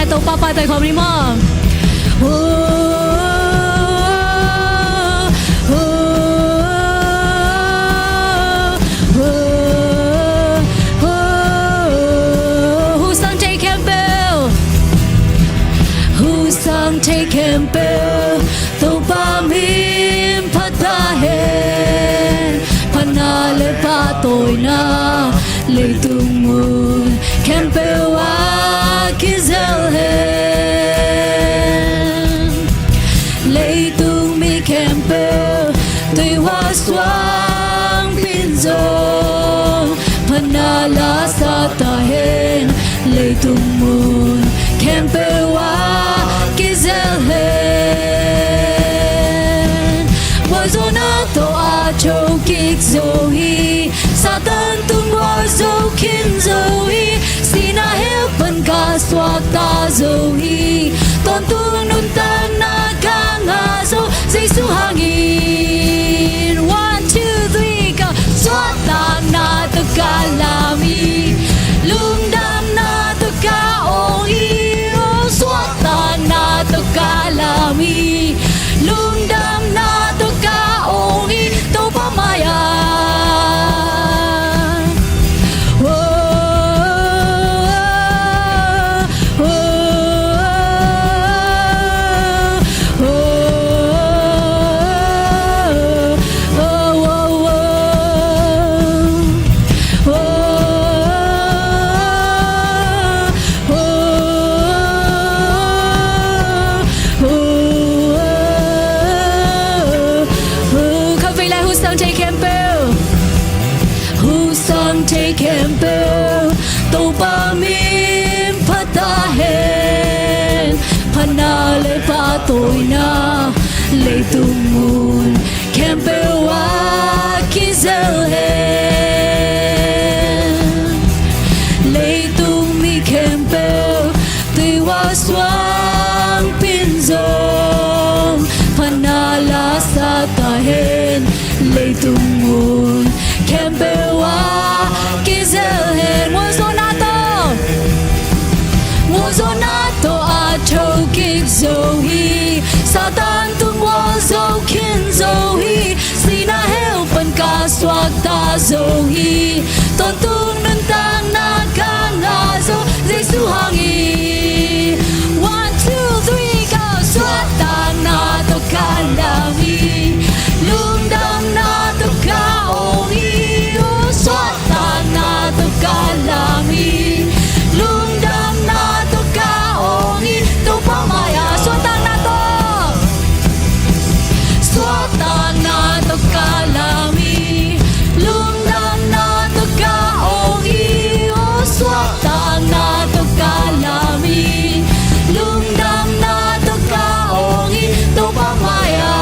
Topa pa tay khom ni mo take khempeuh Topa mim phat tahen pana le pa tôi na le tung mun khempeuh wa kizel hen le tung mi khempeuh tôi hoa xoang pin zong pana la sa tahen le tung mun khempeuh wa châu kịch Zomi Satan tung war dâu kin Zomi Sina help ban ka swak ta Zomi Ton tung nun tan na ka nga zo Giêsu hangin 1, 2, 3 ka swak ta na to ka lami lung dam na to ka oi swak ta na to ka lami lung dam na to ka oi Topa maya take khempeuh Topa mim phat tahen pana le pa tôi na le tung mun khempeuh wa kizel hen le tung mi khempeuh tôi wa xoang pin zong pana la sa tahen le tung mun khempeuh wa Zomi Satan tung wa zo kin Zomi Sina help ban ka swak ta Zomi Ton tung nun tang na ka nga zo Giêsu hangi 1, 2, 3 ka swak ta na to ka lami lung dam na to ka oi swak ta na to ka lami lung dam na to ka oi Topa maya swatang na to kalami lung dam na to ka oi swatang na to kalami lung dam na to ka oi Topa maya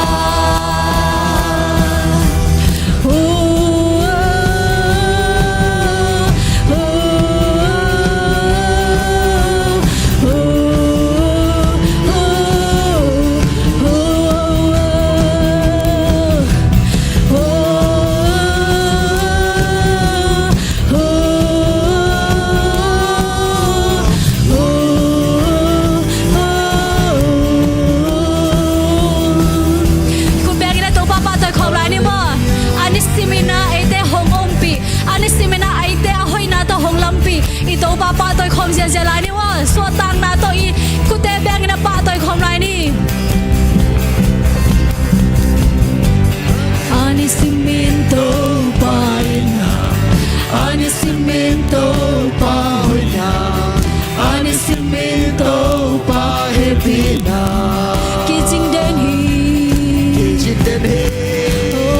Topa pa tôi khom xian xian lại ni wa so tang na to i ku te bang na pa tôi khom lại ni ani cimento pa ina ani cimento pa hoina ani cimento pa hepina ki jing den hi oh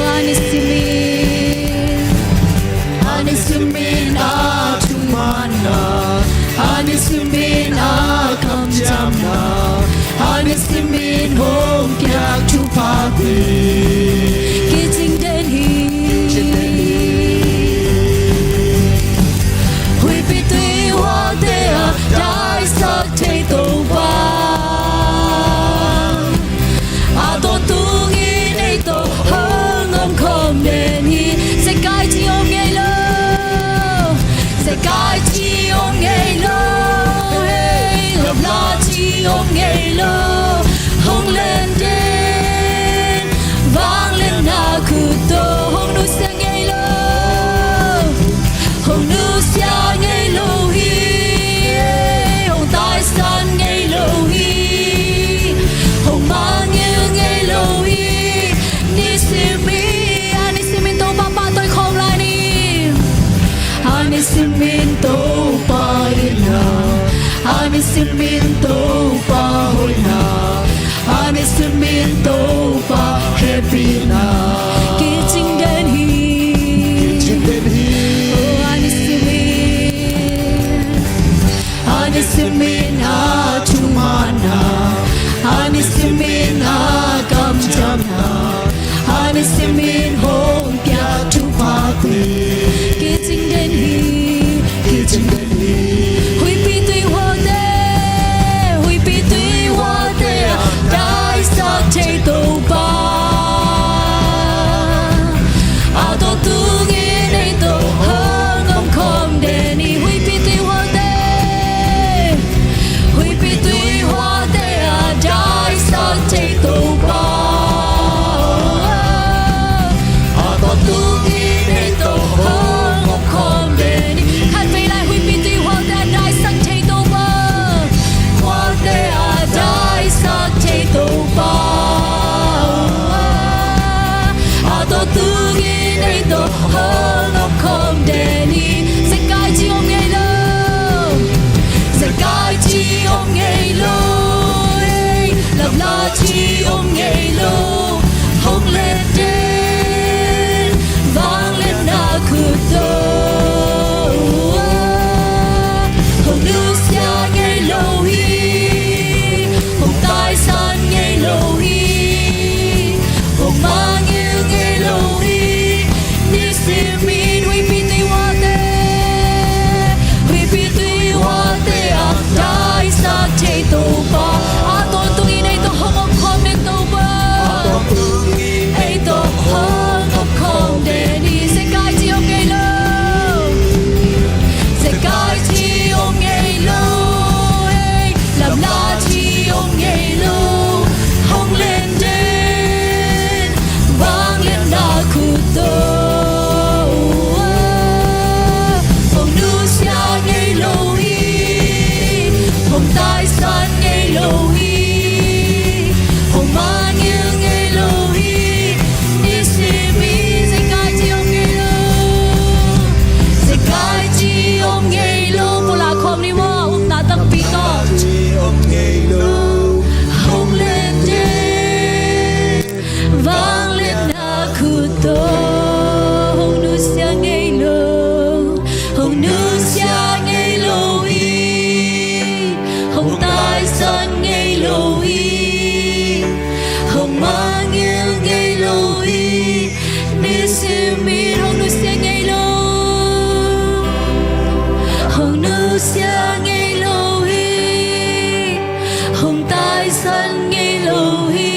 ani cement a tu mana ani cement a kam Simin Topa Hoina Ani Simin Topa Happina Kitching Den He Oh Ani Simin Chumana Ani Simin Kamjana Ani Simin Home Pia Thupha Kitching Den He Hui pi tui hoa te Dai sa te Topa A to tu ngi nei to hang om khom de ni hui pi tui hoa te Dai sa te Topa A to tu ngi nei to hang om khom de ni Khat vei lai hui pi tui hoa te Dai sa te Topa Hoa te Dai sa te Topa A to tu ngi nei to hang om khom de ni Sẽ cai chi om ngây lo Sẽ cai chi om ngây lo Lập la chi om ngây lo Hong lên đến vang lên na khu tô Hong nữ xa ngây lo hi Hong tai san ngây lo hi Hong mang yêu ngây lo hi Ni si min hui pi tui hoa te Hui pi tui hoa te a dai sa te Topa A ton tung in ei to hong om khom ne Topa Ei to hong om khom de ni Se kai chi om ngây lo Se kai chi om ngây lo Làm la chi om ngây lo Hong lên đến vang lên na khu tô Hong nữ xa ngây lo hi Hong tai san ngây lo hi Hong mang yêu ngây lo hi Ni si mi se kai chi om ngây lo Se kai chi om ngây lo Cô là khom ni mo na tak pi to Hong lên đến vang lên na khu tô Hong nữ xa ngây lo Hong nữ xa ngây lo hi Hong tai san ngây lo hi Hong mang yêu ngây lo hi Ni si mi hong nữ xa ngây lo Hong nữ xa ngây lo hi Hong tai san ngây lo hi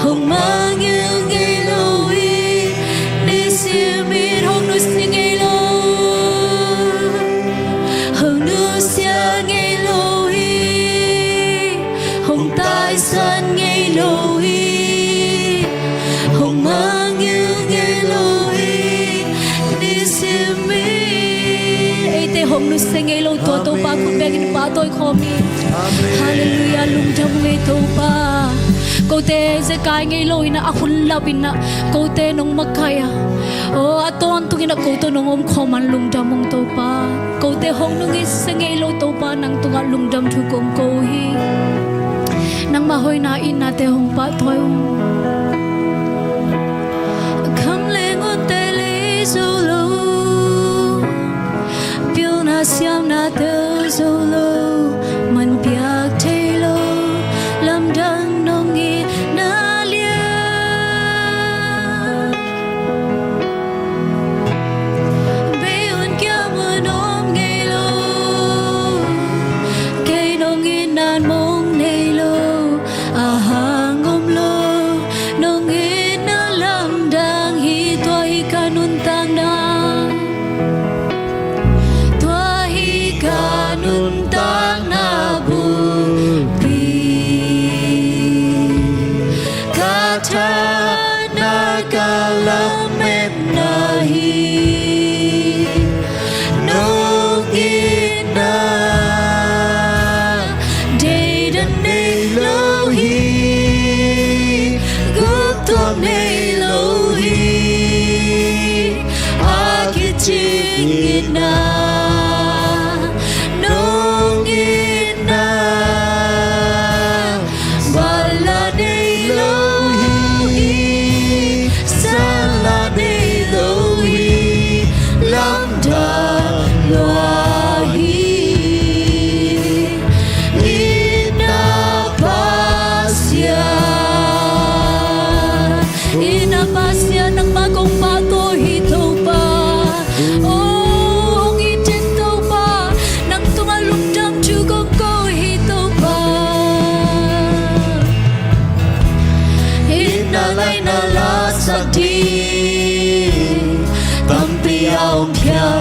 Hong mang yêu ngây lo hi Ni si mi hong nữ xa ngây lo Hong nữ xa ngây lo hi Hong tai san ngây lo hi Hong mang yêu ngây lo hi Ni si mi Ei te hong nữ xa ngây lo to Topa khut begin pa toi khom ni Hallelujah lung thang ngây Topa Câu te sẽ cai ngây lo ina akun lapin na Câu te nong makaya O aton tungin na câu to nong om khoman lung thang mong Topa Câu te hong nung isa ngây lo Topa nang tunga lung thang thu kong câu hi Nang mahoy na ina te hong pa toy Kham leng on te le solo Pil na siam na te solo Man piak te lo Lam dang nong i na lia Beun kia mun om ngây lo Cây nong i nan mong nei lo A hang om lo Nong i na lam dang hi tua hi kanun tang na Tua hi kanun tang na bulpi Kata na kalam em nahi Nong i na Day dan nei lo hi Gup tom nei lo hi Akit ching na Nong i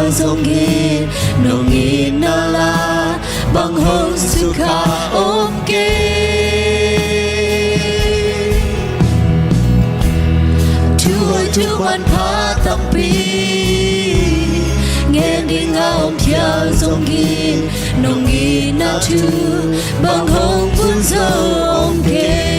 zongin nongin nala bang hong sukha omke tu ban pha tam pi nghe đi ngao theo zongin nongin na tu bang hong pun zo omke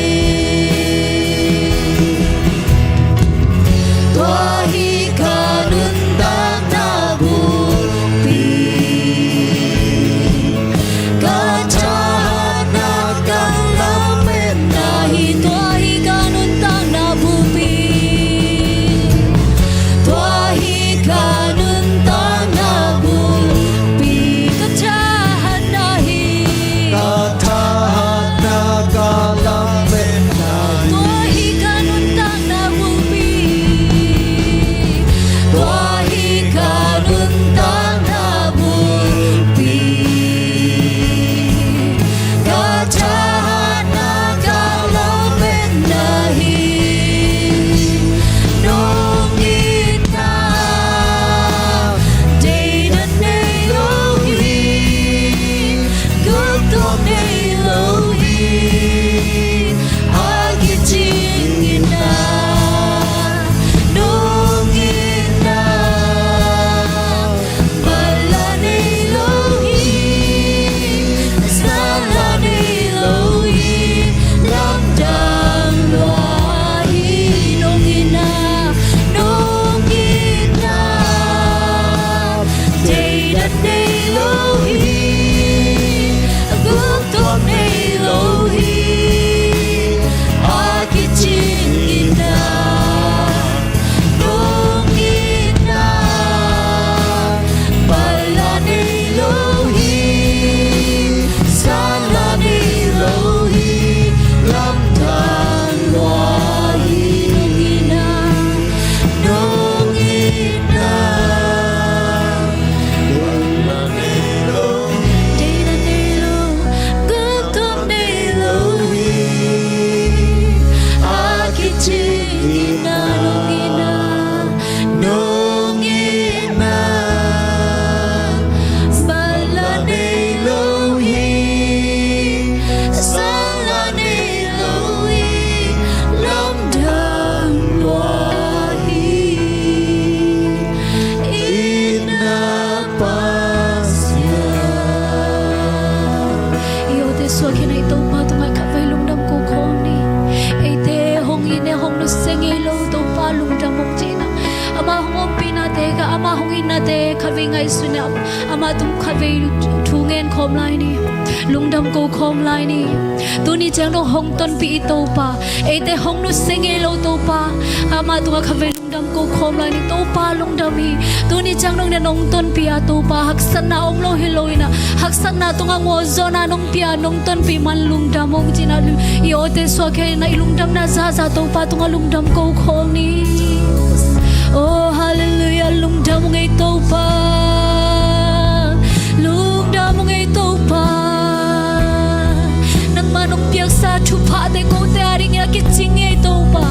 ama tum khave thungen khom lai ni lungdam ko khom lai ni tu ni chang do hong ton pi topa ete hong nu senge lo topa ama tu khave lungdam ko khom lai ni topa lungdam hi tu ni chang dong ne nong ton pi a topa haksan na om lo heloina haksan na tu ngo zona nong pi a nong ton pi man lungdam ong china yo te so ke na lungdam na za topa tu lungdam ko khom ni oh hallelujah lungdam ngai topa nong piak sa thupha te ko te ari nge ki chinge topa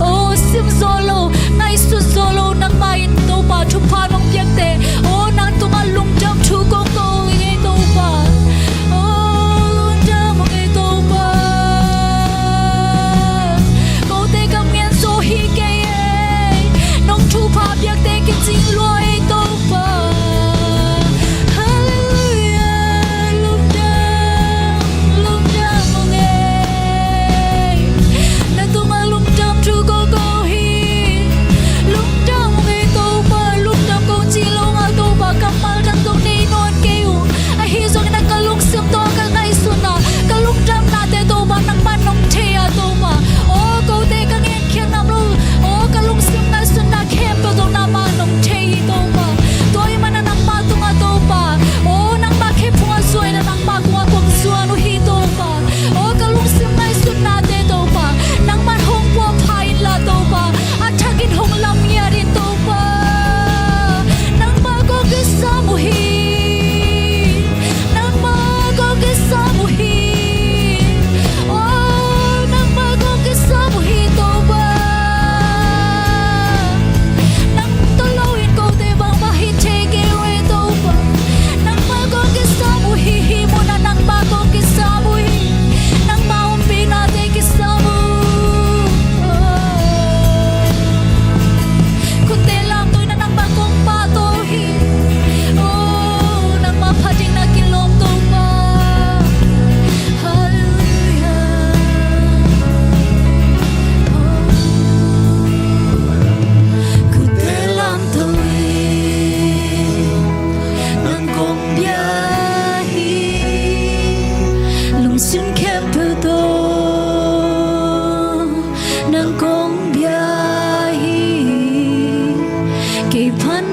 oh sim zolo nai su zolo nang mai topa thupha nong piak te oh nang tunga lungjam thu kong ko nge topa oh lungjam nge topa ko te kam ngen so hi ke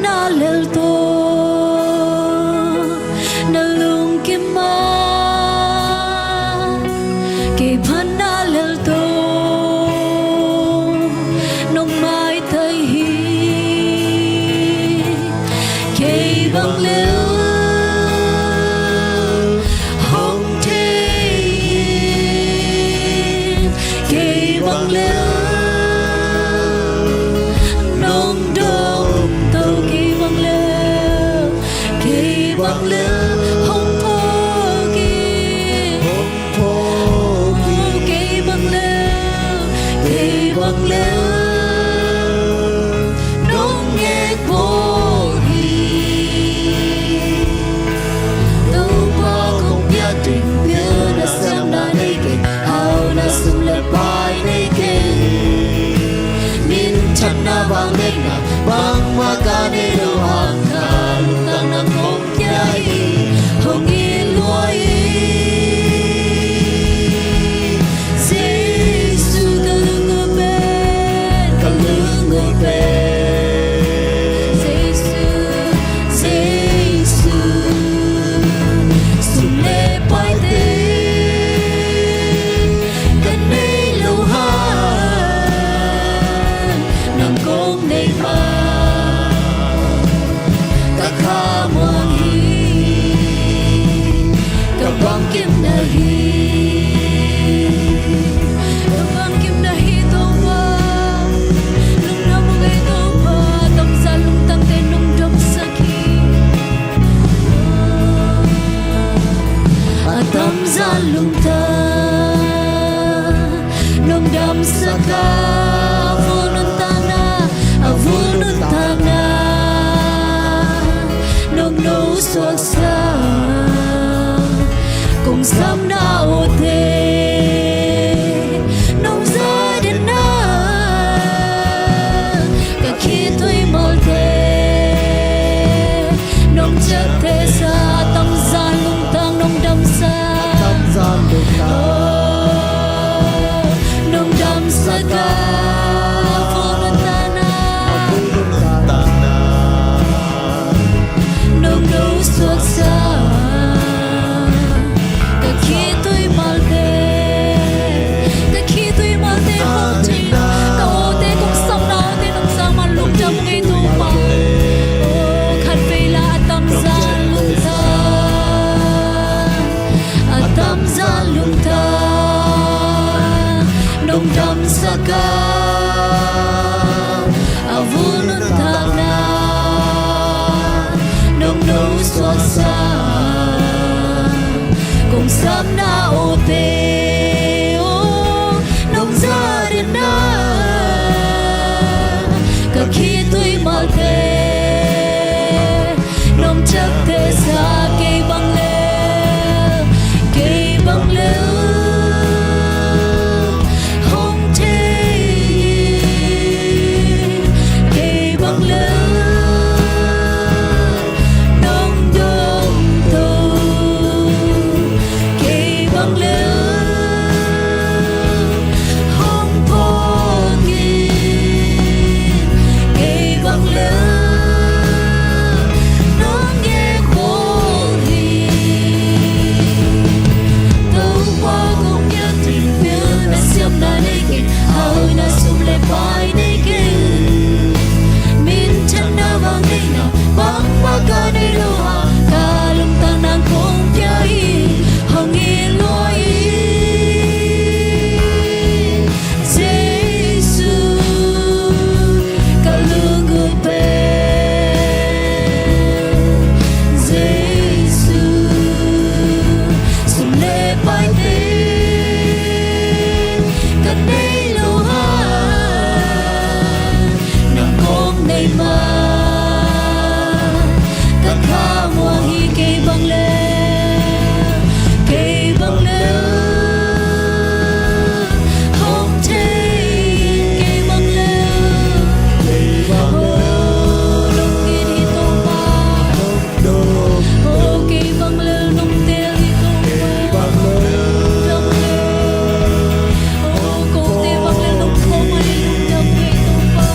na lel to na lung kim ma ke phan na lel to nong mai thai hi ke bang lel hong te ke bang lel nong dong to ke bang lel hong po ki ke bang lel nong nghe po hi đâu qua không biết tình biết đã xem đã đây kì hao đã sum lệ bài đây kì min chân na bang đây na bang ma ca đây đâu hàng ca lúc tăng nang không nhai không yên lối Giêsu ta lưng ngược bên Giêsu sum lệ bài đây cần đây lâu han nang công đây mà ta kha muang hi ka bang kim na hi to pa lung na mo ngay to pa tam sa lung tang te nung dom sakhi atam za lung ta nung dam saka vunun tana nung no suak sa cùng sam na o te nung za den na ka khi thui mal te nung cha te sa tam za lung tang nung dam sa nung dam sa ka vunun tana nung no suak sa ka khi thui mal te hong chi ka o te kung sam na o te nung sa man lung jam ngay tu pa khat ve la atam za lung ta nung dam sa ka avunun tana nung no suak sa cùng sam na o te nung za den na ka khi thui mal te nung chắc te sa ke bang le hong te ke bang le nong dong to ke bang le hong po ki ke bang le nong nghe po hi đâu qua không biết tình biết đã xem đã đây kì hao đã sum lệ bài đây kì min chân na bang đây na bang ma ca đây đâu ha ca lung tăng nang không nhai hong yên lối Giêsu ka lưng ngược bên Giêsu sum lệ bài te cần đây lâu han nang công đây mà ta kha muang hi ke bang le hong te ke bang le nung kin hi to pa ke bang le nung te hi to pa dam le ko te bang le nung ko mai nung dam ke to pa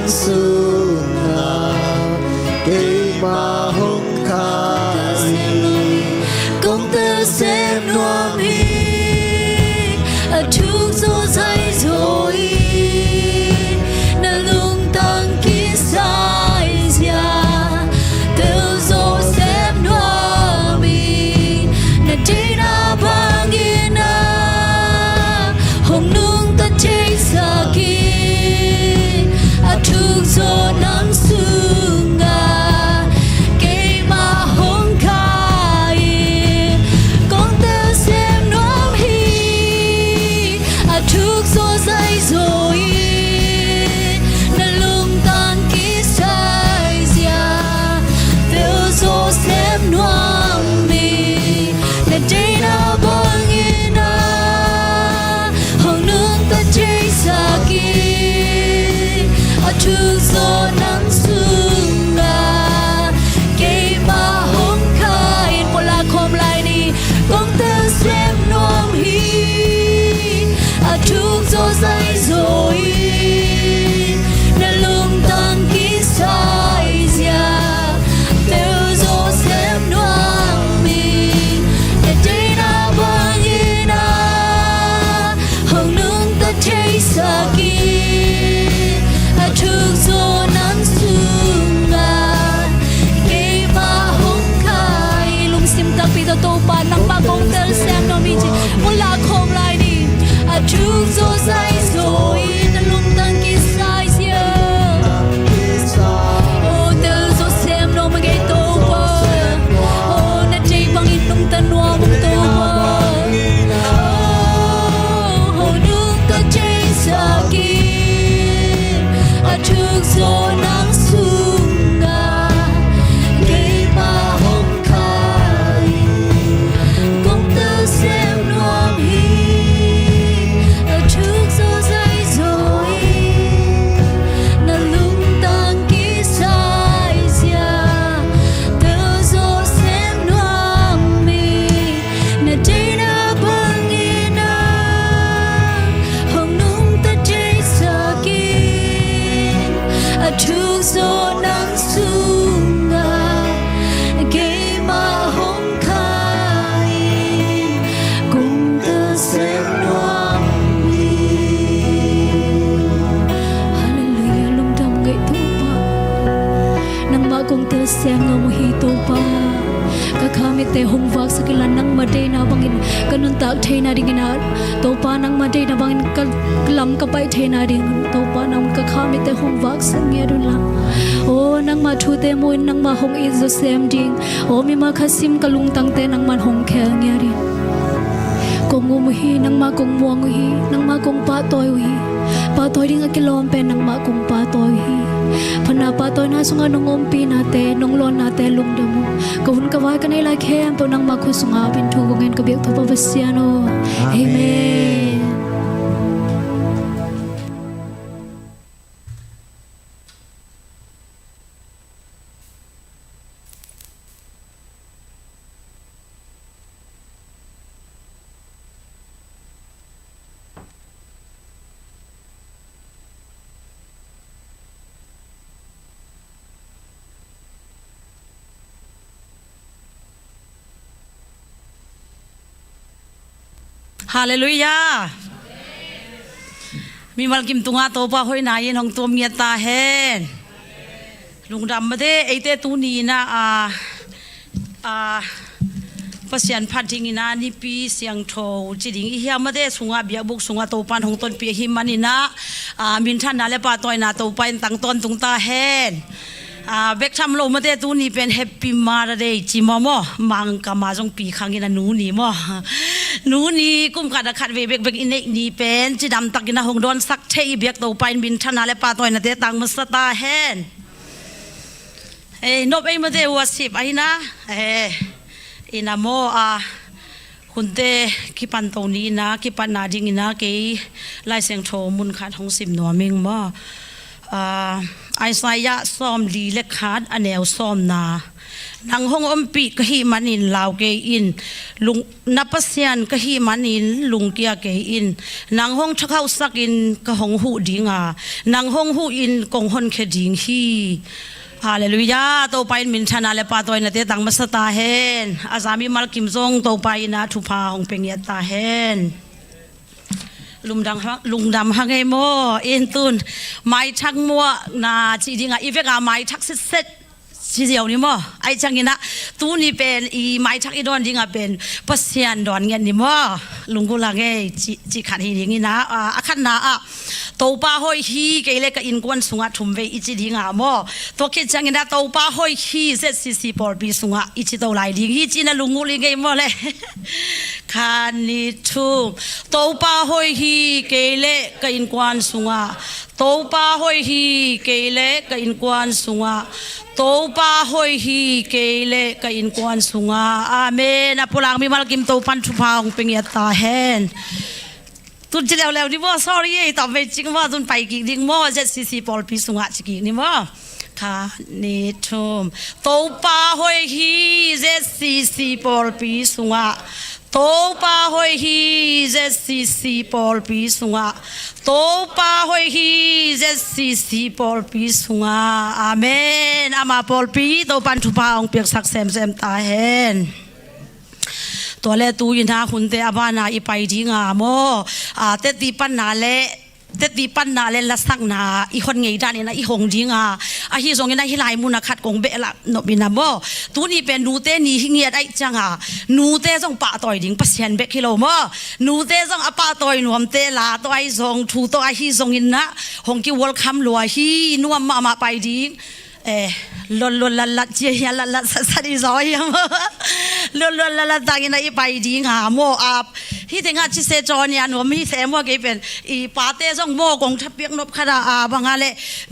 nắng sương cây mà hồng khai công tơ xem noam hi chúc gió dây rồi na lung tăng kí sai ra tơ gió xem noam hi na đi na bang ina hồng nung ta chơi sa ki chúc gió nắng sương cây mà hồng khai công tơ xem noam hi chúc gió dây rồi na lung tan kí sai ra tơ gió xem noam hi na đi na bang ina hồng nung ta chơi sa ki chúc gió nắng sương cây mà hồng khai một là khom lại đi công tơ xem noam hi chúc gió dây rồi na lung tăng kí sai ra tơ gió xem noam hi na đi na bang ina hồng nung ta chơi sa ki chúc gió nắng sương cây mà hồng khai lung sim ta pi ta Topa nang ba công tơ xem noam hi một là khom lại đi chúc gió dây rồi na lung tăng kí sai ra tơ gió xem noam gây Topa na chạy bang in lung tan noam Topa hồng nung ta chạy sa ki chúc gió nắng sương cây mà hồng khai công tơ xem noam hi chúc gió dây rồi na lung tăng kí sai ra tơ gió xem noam hi na đi na bang ina hồng nung ta chạy sa ki chúc gió nắng sương cây mà hồng khai cùng tơ xem noam hi Hallelujah lung tam gây Topa nang ma cùng tơ xem noam hi Topa kakami te hong vak sakilan nang made na bangin kanun tak the na ding na Topa nang made na bangin kalam ka pai the na ding Topa nang kakami te hong vak sangye dun la o nang ma thu te moin nang ma hong is the same ding o mi ma khasim kalung tang te nang man hong khe nge ri kong ngum hi nang ma kong muang hi nang ma kong pa toy ding a kilom pe nang ma kong pa toy hi phana pa toy na sunga nongom pi na te nonglon na te lung demu kawun kawai kanai lai khem to nang ma khu sunga bin thu gongen ka biak thopa vasiano amen. Hallelujah. Mi malkim tunga Topa hoi na yin hong tom ngia tahen. Lung dam made eite tu ni na pasian phating ina ni pi siang tho chiding I hiam made sunga bia buk sunga Topan hong ton pi hi manina min than na le pa toy na Topa in tang ton tung tahen. Bek tham lo mate tu ni pen happy mother day chi mo mang kama jong pi khangina nu ni mo nu ni kum ka da khat ve bek bek ine ni pen chi dam takina hong don sak thei bek to pain bin thana le pa toy na te tang masata hen no pe mate worship aina ina mo hunte ki pan to ni na ki pan na ding ina ke lai seng tho mun khat hong sim no ming mo Isaiah som li le khat anel som na นางห้องอมปีกะฮีมันินลาวเกอินลุงนับเสียนกะฮีมันินลุงเกียเกอินนางห้องชักเข้าสักอินกะห้องหูดิงานางห้องหูอินกงหนเคดิงฮีฮาเลลูยาโตไปมินชนะเลปาตัวนัดเตตังมัสตาเฮนอาซามีมัลกิมซงโตไปนะทุพาหงเปงยตาเฮนลุงดำฮังไงโมอินตุนไม้ชักมัวนาจีดิงอีเวกาไม้ชักเซ็ตชีเดียวนี่มั้งไอ้จังงี้นะตู้นี่เป็นอีไม้ชักอีดอนดิ้งเป็นปัสยานดอนเงี้ยนี่มั้งลุงกูละเงี้ยจีขัดฮีดิ้งนี่นะขัดนะโตป้าหอยฮีเกลก็อินกวนสุงะทุ่มเวอีจีดิ้งมั้งตัวคิดจังงี้นะโตป้าหอยฮีเซซีปอร์ปีสุงะอีจีโตไลดิ้งฮีจีน่ะลุงกูลิงเงี้ยมั้งเลยขันนี่ทุ่มโตป้าหอยฮีเกลก็อินกวนสุงะโตป้าหอยฮีเกลก็อินกวนสุงะโตป้าหอยฮีเกลก็อินกวนสุงะอาเมนอะพลังมีมาลกิมโตปันทุพาองเป็นยตาเฮนตุนจะแล้วนี่ว่า sorry ต่อไปจริงว่าตุนไปกี่ดิ้งมั่วจะซีปอลปีสุงะจิกนี่ว่าค่ะนี่ทุ่มโตป้าหอยฮีจะซีปอลปีสุงะโตป้าหอยฮีจะซีปอลปีสุงะโตป้าหอยฮีจะซีปอลปีสุงะอาเมนอามาปอลปีโตปันทุพาองเปียกสักเซมตาเฮนตัวเล่ตูยินหาคุณเตอาบานาอีไปดีงามโมเตตีปันนาเล่เตตีปันนาเล่ละสักนาอีคนไงด้านนี้นะอีหงดีงาฮิซงนี่นะฮิไลมุนักขัดกงเบละนบินาโมตูนี่เป็นนูเตนี่หิงเงียดไอจังนูเตจงปะต่อยดิ้งปัสยันเบกิโลโมนูเตจงอปะต่อยนวมเตลาต่อยจงทูต่อยฮิซงอินนะหงกิวอลคัมลัวฮีนวมมาไปดิ้งลนละเจียละสัดีซอยมลนละตากินไอไปดิ้งหาโมอับที่ถึงอาชิเซจอนยาหนูมีเสมว่าเกเป็นอีปาเตจงโมกงทับเปียกนบขดาบางอะไร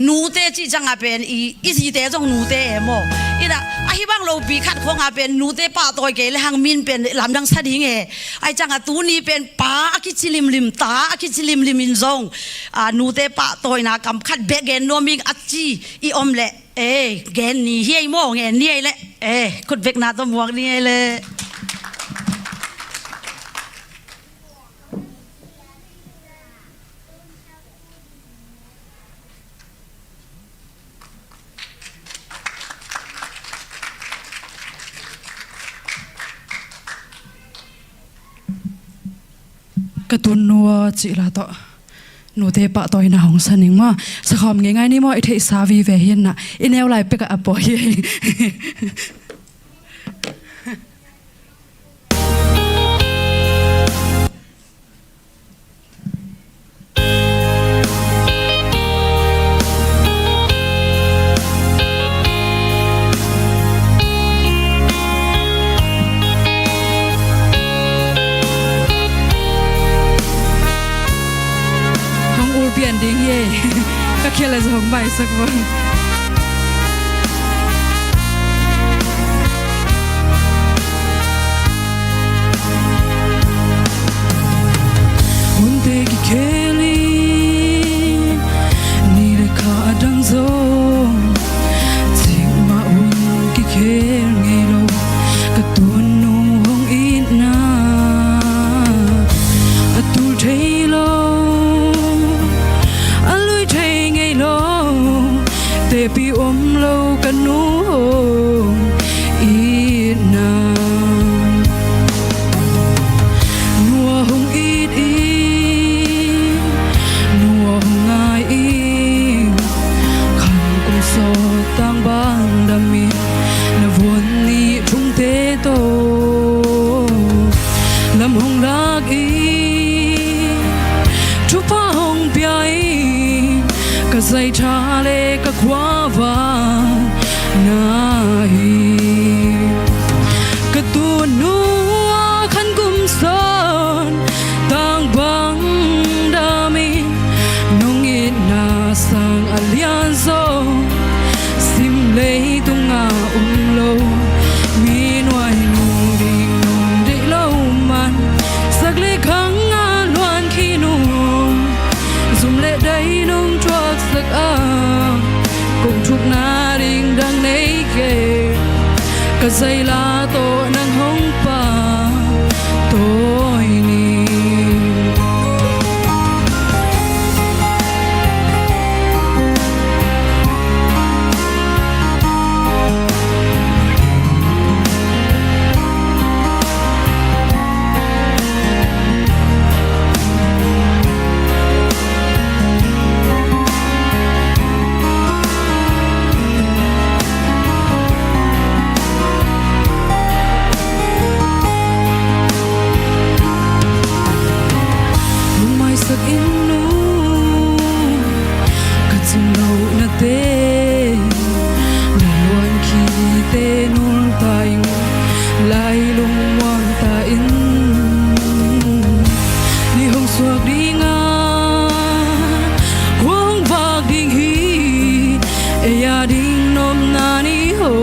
นูเตจิจังอาเป็นอีสีเตจงนูเตโมอีน่ะไอ้บางเราปีขัดคงอาเป็นนูเตปาตัวเกลหังมินเป็นลำดังสัดีเงไอจังอาตูนี้เป็นปาอคิจิลิมตาอคิจิลิมมินซงนูเตปาตัวน่ะกำขัดเบกเกนโนมิงอัจจีอีอมเล่แกนี่เฮียโมงนี่แหละคุณเบกนาตัวหมวกนี่เลยกระตุนนัวจิลาต่อหนูเทปะต่อยหน้าของสันนิงว่าสคอมง่ายๆนี่มั่วไอเทสาวีเวเห็นน่ะอินเอลไลเป็กอะปอยเปลี่ยนดิ้งเย่ก็เขียนอะไรสองใบสักวันหุ่นเตกิเคลีนี่เด็กขาดังโซจิงมาหุ่นกิเคไงโลกระตุนนูหงอีนาอตุเทโลเตปีอมโลกันนูอีนานัวหงอีดอีนัวหงง่ายอีขันกุมโซตั้งบางดามีนวนนี้ทุ่งเตโตลำหงลักอีทุพาหงเปียก็ใส่ชาเลก็ควาวานาฮีก็ตัวนัวขันกุมสอนต่างบังดามีน้องอินนาสังอัลยันโซซิมเลตุงาโลมีนวายนุ่งดิ่งนุ่งได้เล่ามันสักเล็กขังงานลวนขี้นุ่งซุ่มเละได้นุ่งทวักสักคงทุกนาดิ่งดังในเกก ka zai la to nang hong pa tôi ni sak inu katsung lau na te luan ki te nul tai lai lung wang ta in ni hong suak ding a wang vak ding hi e ya ding nom na ni ho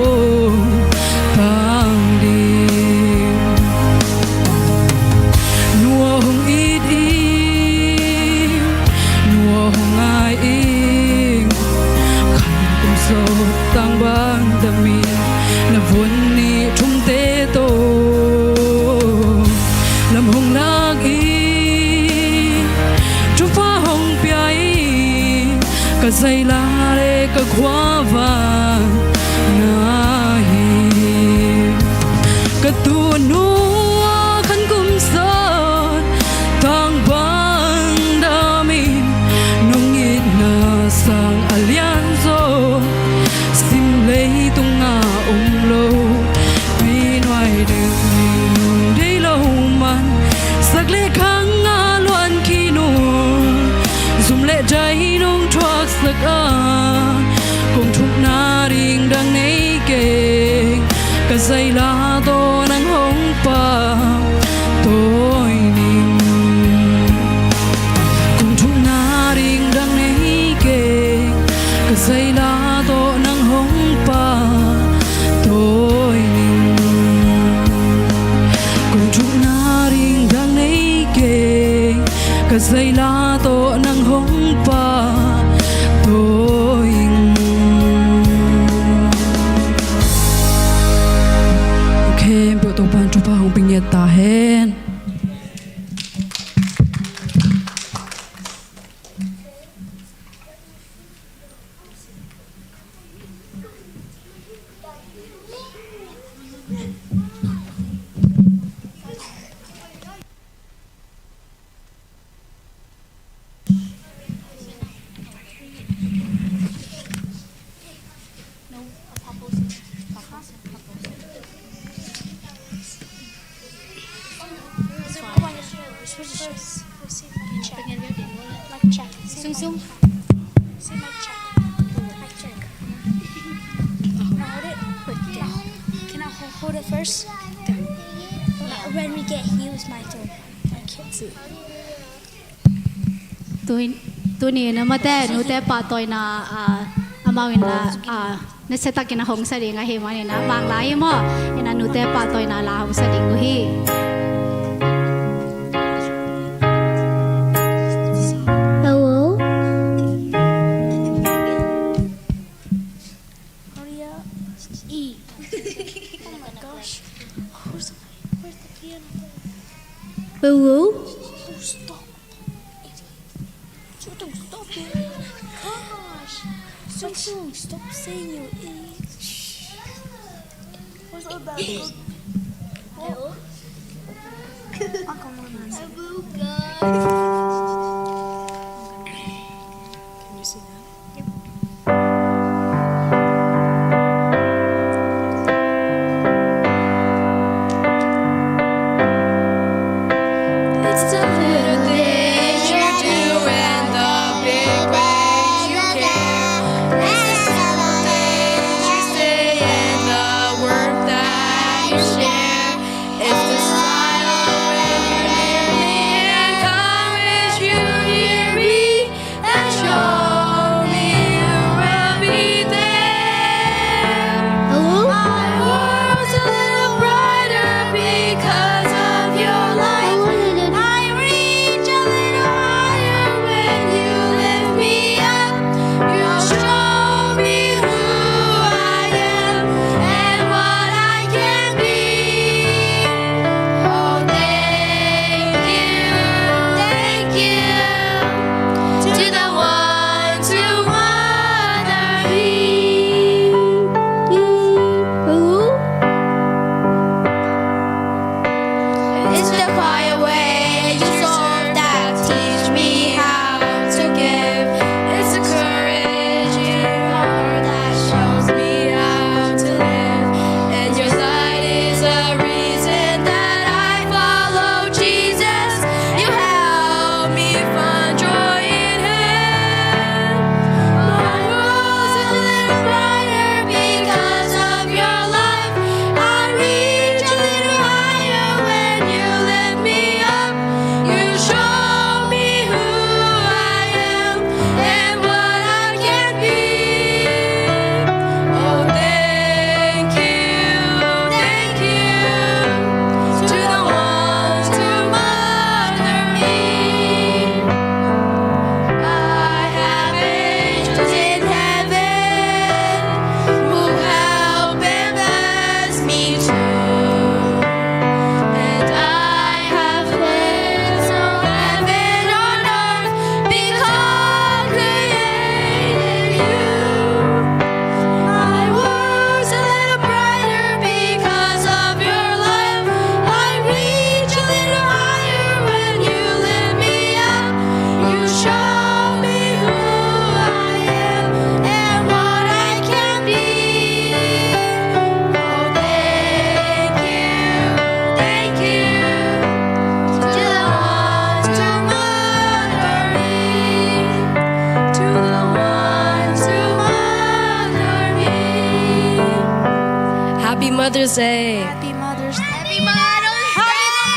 tang ding nuo hong it tang bang dami na vun ni thum te to lam hong lag i thupha hong piai ka zai la le ka khwa va na hi ka tu nu khan kum sa tang bang dami nong it na sang alian zo lấy tung ngà lâu vì ngoài đường đây lâu man sắc lệ kháng ngà loan khi nụ dùng lệ trái nông thoát sắc à cùng thục na đình đang nấy kề cả dây lá to nắng hồng pa tôi ninh cùng thục na đình đang nấy kề cả dây lá to nắng hồng pa tôi ninh cùng chúng na ring đang nấy kề cả dây lá to nắng hồng pa tôi khempeuh Topa thupha hong ping ye tahen Sung sung. See my check. Hold it. Put it down. Can I hold it first? When we get here, it's my turn. Okay. tôi ni na mate nu te pa toy na amawin la na seta kina hong sa ding a he mani na bang lai mo ina nu te pa toy na la hong sa ding hi Hello? Hurry up. Eat. Oh my gosh. Where's the piano? Hello? Oh, stop. Don't stop it. Gosh. Stop saying you idiot. What's all about? Hello? Come on. Hello, guys. Can you see that? Yep. It's the little things you do and the big ways you care. It's the small things you say and the work that you share. It's the smile when you're near me and coming Mother's Day Happy Mother's Day. Happy Mother's Day.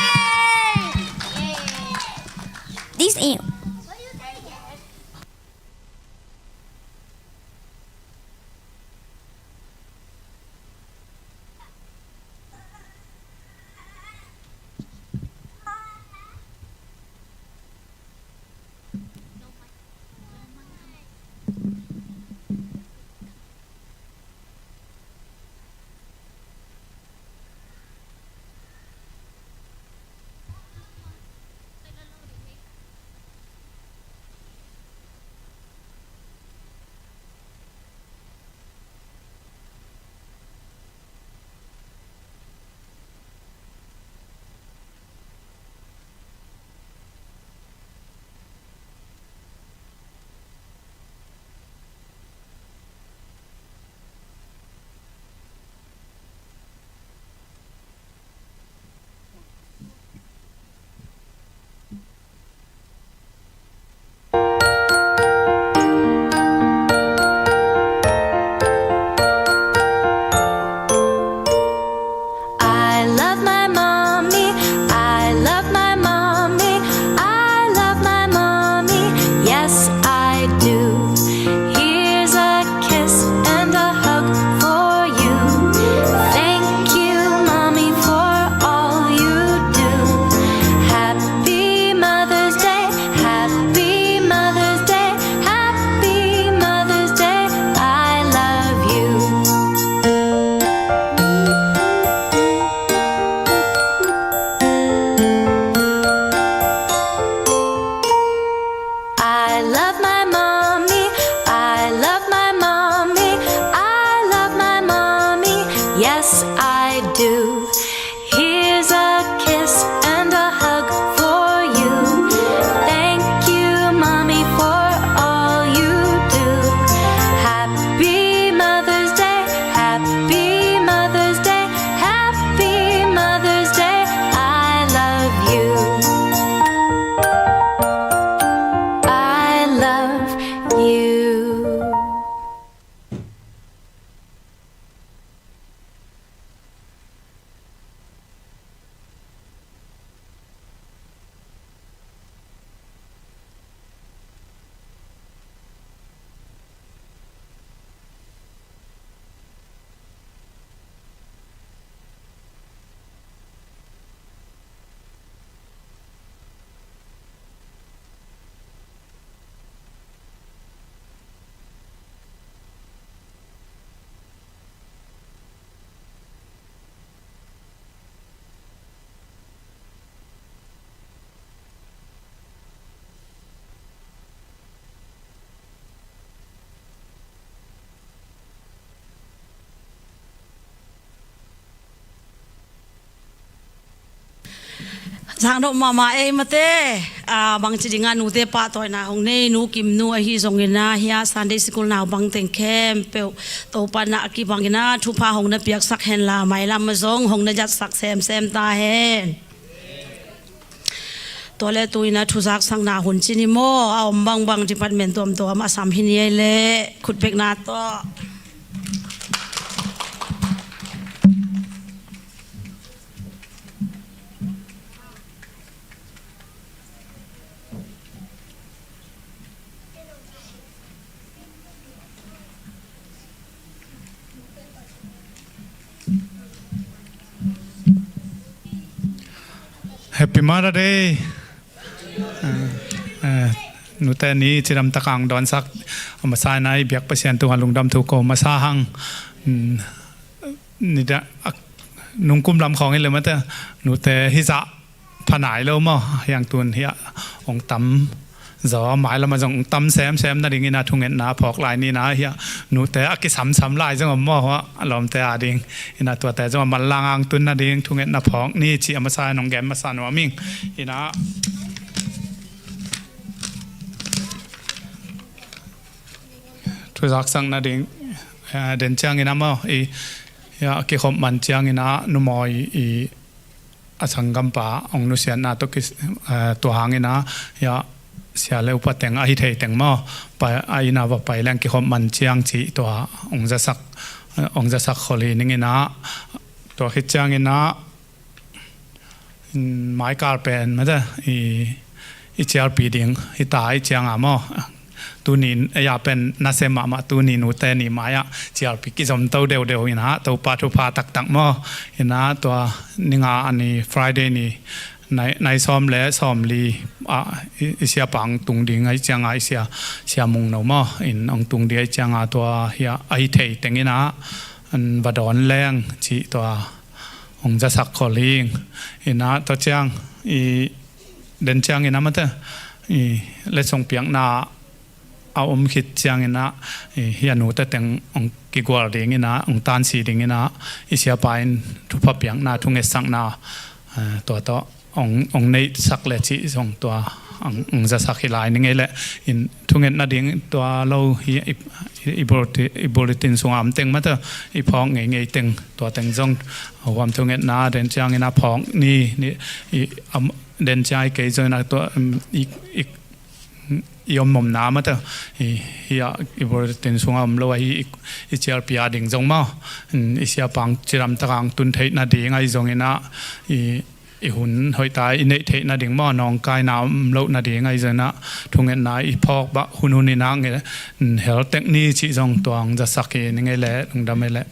These ain't. I love my mommy. I love my mommy. I love my mommy. Yes, I do. Here's a kiss and a hug for you. Thank you, mommy, for all you do. Happy Mother's Day. Happy Mother's Day. Happy Mother's Day. I love you. I love my mommy. I love my mommy. I love my mommy. Yes, I do. Here's a kiss and a hug for you. Thank you, mommy, for all you do. Happy Mother's Day. Happy Mother's Day. Happy Mother's Day. I love you. I love you. Sang do mama mate bang chidinga nu te pa toy na hong nei nu kim nu a hi zongina hia Sunday school na bang teng khempeuh Topa na ki bangina thupha hong na piak sak hen la mai lam zong hong na jat sak sem tahen tole tuina thuzak sang na hun chini mo a om bang department tom to ma sam hin ye le khut pek na to Happy Mother's Day นูแต่นี้จิรำตะกังดอนซักมาซาในเบียกเปอร์เซ็นต์ตัวลุงดำถูกโกมาซาหังนี่จะนุ่งกุ้มลำของนี่เลยมั้งแต่นูแต่ฮิจะผนายแล้วมั้งอย่างตัวนี้องตั้มจอหมายเรามาจงตั้มแซมนั่นเองนะทุ่งเงินนะพอกลายนี่นะเฮียนูแต่อักกิซ้ำลายจังว่ามั่วว่าลมแต่อาดิงนะตัวแต่จังว่ามันลางตุนนั่นเองทุ่งเงินนะพอกนี่จีมาซาน้องแกมมาซาหนัวมิงนะทุกสักสังนั่นเองเดินจ้างนี่นะมั้งยาเกี่ยวกับมันจ้างนี่นะนุ่มอยอาสังกัมปะองนุเสียนาตุกิตัวหางนี่นะยาเสียเลวปะแต่งไอเทยแต่งมาไปไอนาว่าไปแรงเกี่ยวกับมันจ้างจีตัวองจะสักคนนี้นี่นะ ตัวคิดจังอินะไม้กาลเป็นมั้ยจ๊ะอีเจ้าปีดิ่งอีตายจังอ่ะมั้งตัวนี้อยากเป็นนักเสมาตัวนี้หนูแต่นี่มาอะเจ้าปีกิจสมตัวเดียวอินะตัวปาทุพาตักมั้งอินะตัวนิงาอันนี้ Friday นี่ในซ้อมและซ้อมลีเสียปังตุงดิ่งไอ้จังไอ้เสียมุงเนาะมั้งอินองตุงเดียจังตัวเฮียไอเทยแต่งอินะอันบดอนแรงจีตัวองจะสักขอลิงอินะตัวจังเดินจังอินะมันเถอะเลส่งเปียงนาเอาคิดจังอินะเฮียหนูแต่แต่งองกิกวาดิ่งอินะองตานสีดิ่งอินะอิเสียไปทุพเปียงนาทุ่งเอสังนาตัวองในสักเลจีส่งตัวองจะสักหลายนึงไงแหละอินทุ่งเงินนาดิ่งตัวเราอีโบลิตินส่งอามเต็งมาเถอะอีพองไงเต็งตัวเต็งจงความทุ่งเงินนาเดินจังอินะพองนี่เดินใจเกยจนตัวยอมมุมน้ำมาเถอะฮียอีโบลิตินส่งอามเราอีเจ้าปีอาดิ่งจงมาอีเสียปังจิรำตะกังตุนเทนาดิ่งไงจงอินะหุ่นหอยตายอินเทนาดิ่งม้อนองกายน้ำเล่านาดิ่งไงจะนะทุ่งเงินนาอีพอกบะหุ่นนี่นางไงเฮลเทคนิคที่จงตัวจะสักเองไงแหละลงดำไงแหละ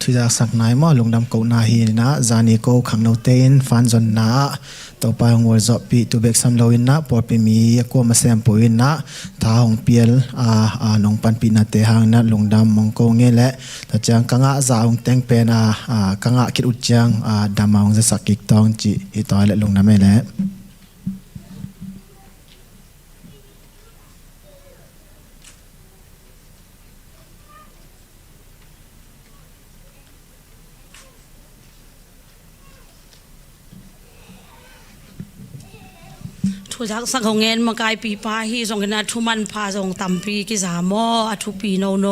ทุจากสักนายมั่วลงดำเกาหนาฮีนะจานิโกขังโนเตนฟันจนนะต่อไปหงวดจอบปีตุเบกซัมโลอินนะปอดไปมีกัวมาแซมปุยนะท้าหงเปียลนงปันปีนาเตหังนะลงดำมองโกเงแหละแต่จังกังอาจาหงแตงเป็นกังอาคิดอุจจังดำมาหงจะสักกิกตองจีอีต่อยและลงน้ำไม่แหละทุจากสักของเงินมากายปีปาฮีส่งกันทุมันพาส่งตัมปีกิสามอทุปีโนโน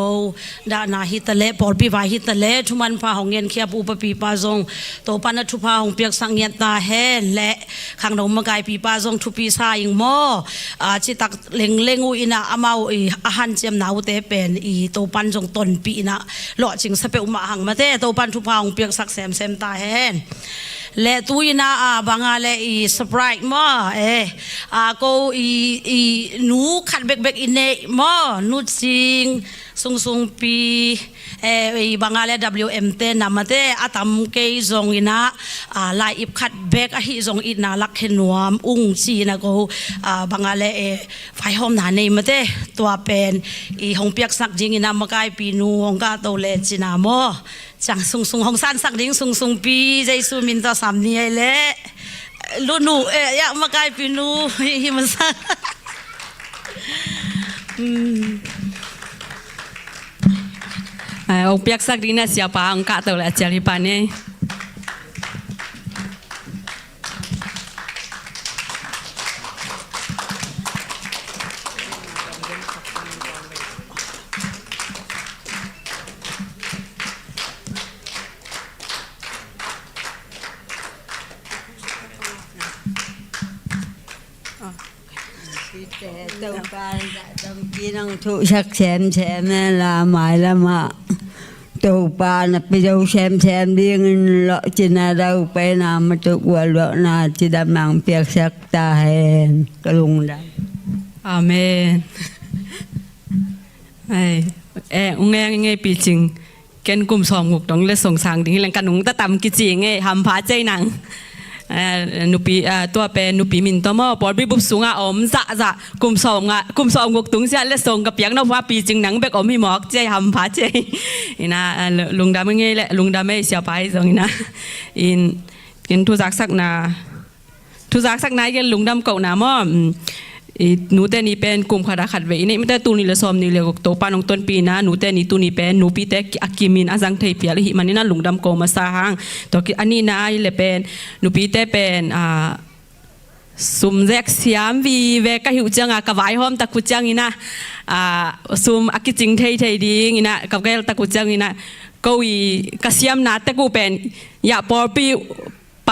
ดานาฮิตะเลปอลปีพาฮิตะเลทุมันพาของเงินเขียบอุปปีปาส่งโตปานัทุพาของเปียกสังเงียตาเฮและขังนมากายปีปาส่งทุปีซายิงมอจิตักเล็งอุอินะอามาอาหันเจียมนาวเตเป็นโตปันส่งต้นปีนะหล่อจิงสเปอุมาหังมาเตโตปันทุพาของเปียกสักแซมตาเฮและตุยนะบางอะไรสปรายมาก็นูขัดเบกอินเน่มานูจิงซุงปีบางอะไร WMT นำมาเตอตัมเกยจงอินะลายอิบขัดเบกฮิจงอินาลักเขนวมจีนะก็บางอะไรไฟหอมหนาในมาเตตัวเป็นหงเปียกสักจิงอินะมากายปีนูหงกาโตเลจินามอจังซุงหงสันสักดิ้งซุงปีใจสุมินตาสามนี้เละลูนูอยากมากายปีนูฮิมันสักองเปียกสักดิ้งน่ะเสียปาองกาตัวละเจริญปานเนี่ยTàu pa tàu kia năng thu sắc xem là mãi là mà tàu pa là bây giờ xem đi lọ chỉ là đâu phải làm mà tàu qua lọ là chỉ đam mang việc sắc ta hèn cái lùng đó Amen ngheปีจริงแกนกลุ่มสองหกต้องเลยส่งสางดิ้งแรงกันหนุ่งตะตำกิจิงไงทำผาใจหนังนุปีตัวเป็นนุปีมินตัวมอปอดบิบุสูงอมจะกลุ่มสองงกตุงเสียและส่งกับเปียกนว่าปีจึงหนังเบกอมพี่หมอกใจทำผาใจนะลุงดำไม่เงี้ยแหละลุงดำไม่เสียไปตรงนี้นะกินทุจักสักนายันลุงดำเก่าหนามอหนูแต่นี่เป็นกลุ่มขดาขัดเวนี่ไม่ได้ตูนี่ละซอมนี่เลยโตปานของต้นปีนะหนูแต่นี่ตูนี่เป็นหนูปีแต่อากิมินอาจังเทเปียลิหิมันนี่นะหลุงดำโกมาซาฮังตัวอันนี้นะเลยเป็นหนูปีแต่เป็นซุมแจกเสียมวีเวกหิวจังกะไว้หอมตะกุจังนี่นะซุมอากิจิงเทดีนี่นะกับแกตะกุจังนี่นะก็วีกะเสียมนะแต่กูเป็นอย่าปอปีป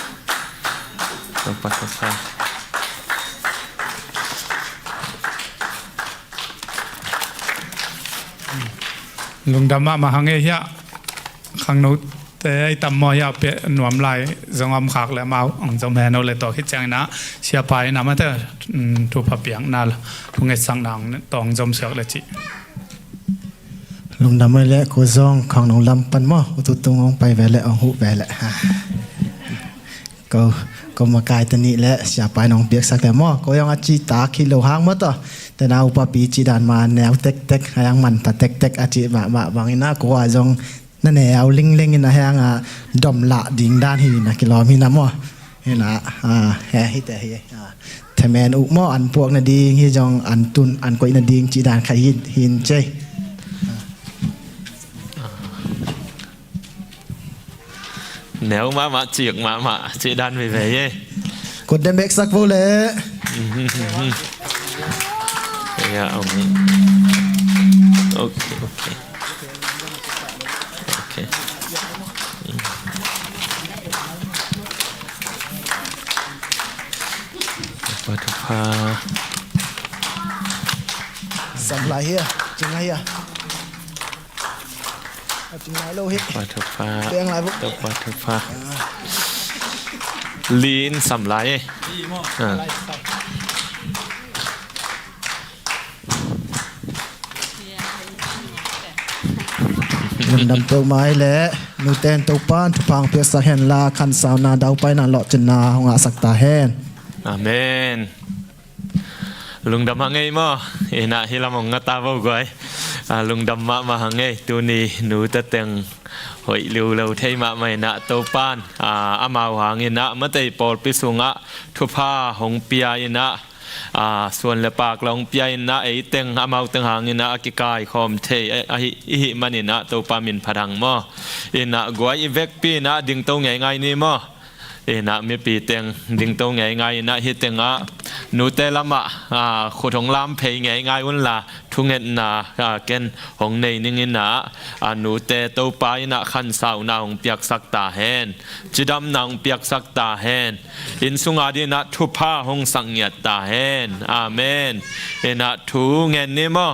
Topa Topa ลุงดำมาหังเฮียขังนู้แต่ไอ้ตำมอยาเปหนวมลายจงอมขักและมาองจงแม่นเลยต่อคิดจังนะเสียไปนะมาเถอะถูกผับเปียงนั่นทุงเงสังนังตองจมเสือกเลยจิลุงดำไม่เละโคซองของน้องลำปันหม้อตุตุงไปแวะและเอาหูแวะและก็มากายตนี้และเสียไปน้องเปียกสักแต่หม้อก็ยังอาจีตาคิโลหางมาต่อแต่นาอุปปีจีดานมาแนวเต็กๆยังมันแต่เต็กอาจีมาบางอินะก็ว่าจงนั่นแนวลิงอินะยังดอมละดิ่งด้านหินนะกิโลมีน้ำหม้อเห็นนะแห่ฮิแต่เฮแต่แมนอุหม้ออันพวกนาดีที่จงอันตุนอันก็อินาดีจีดานขยินหินเจnếu mà chiếc mà chị đan về vềกดเดมเบกสักพูเลยok thupha สำหรับเฮียจริงไงเฮียจริงไงโลหิต thupha เรื่องอะไรพวก thuphaลีนสำไรลุงดำตัวไม้และนูเตนตัวป้านทุพังเพียสเห็นลาคันสาวนาดาวไปนาหลอดจนาหงอาสักตาแหนอาเมนลุงดำมาไงมั้งเอ็น่ะฮิลามงงตาบ่กวยลุงดำมาหังไงตัวนี้หนูตะเต็งหอยเร็วเทมาไม่นะโตปานอามาหางอินะเมื่อแต่ปอดปิสุงะทุพาหงเปียอินะส่วนละปากลองเปียอินะไอเต็งอามาเต็งหางอินะกิกายคอมเทไอหิมันอินะโตปามินพดังมั้งอินะกวยอีเวกปีนะดิ่งโตไงนี่มั้งนะมีปีเต็งดิ่งโตไงนะฮิตเต็งหนูเตละมะขุดของลำเพยไงวันละทุงเงินนะเกนของในนิ่งนะหนูเตโตไปนะขันสาวนาของเปียกสักตาแหนจิดำนางเปียกสักตาแหนอินสุงอาดีนะทุพาของสังเงียตาแหนอาเมนนะทุงเงินนี่มั้ง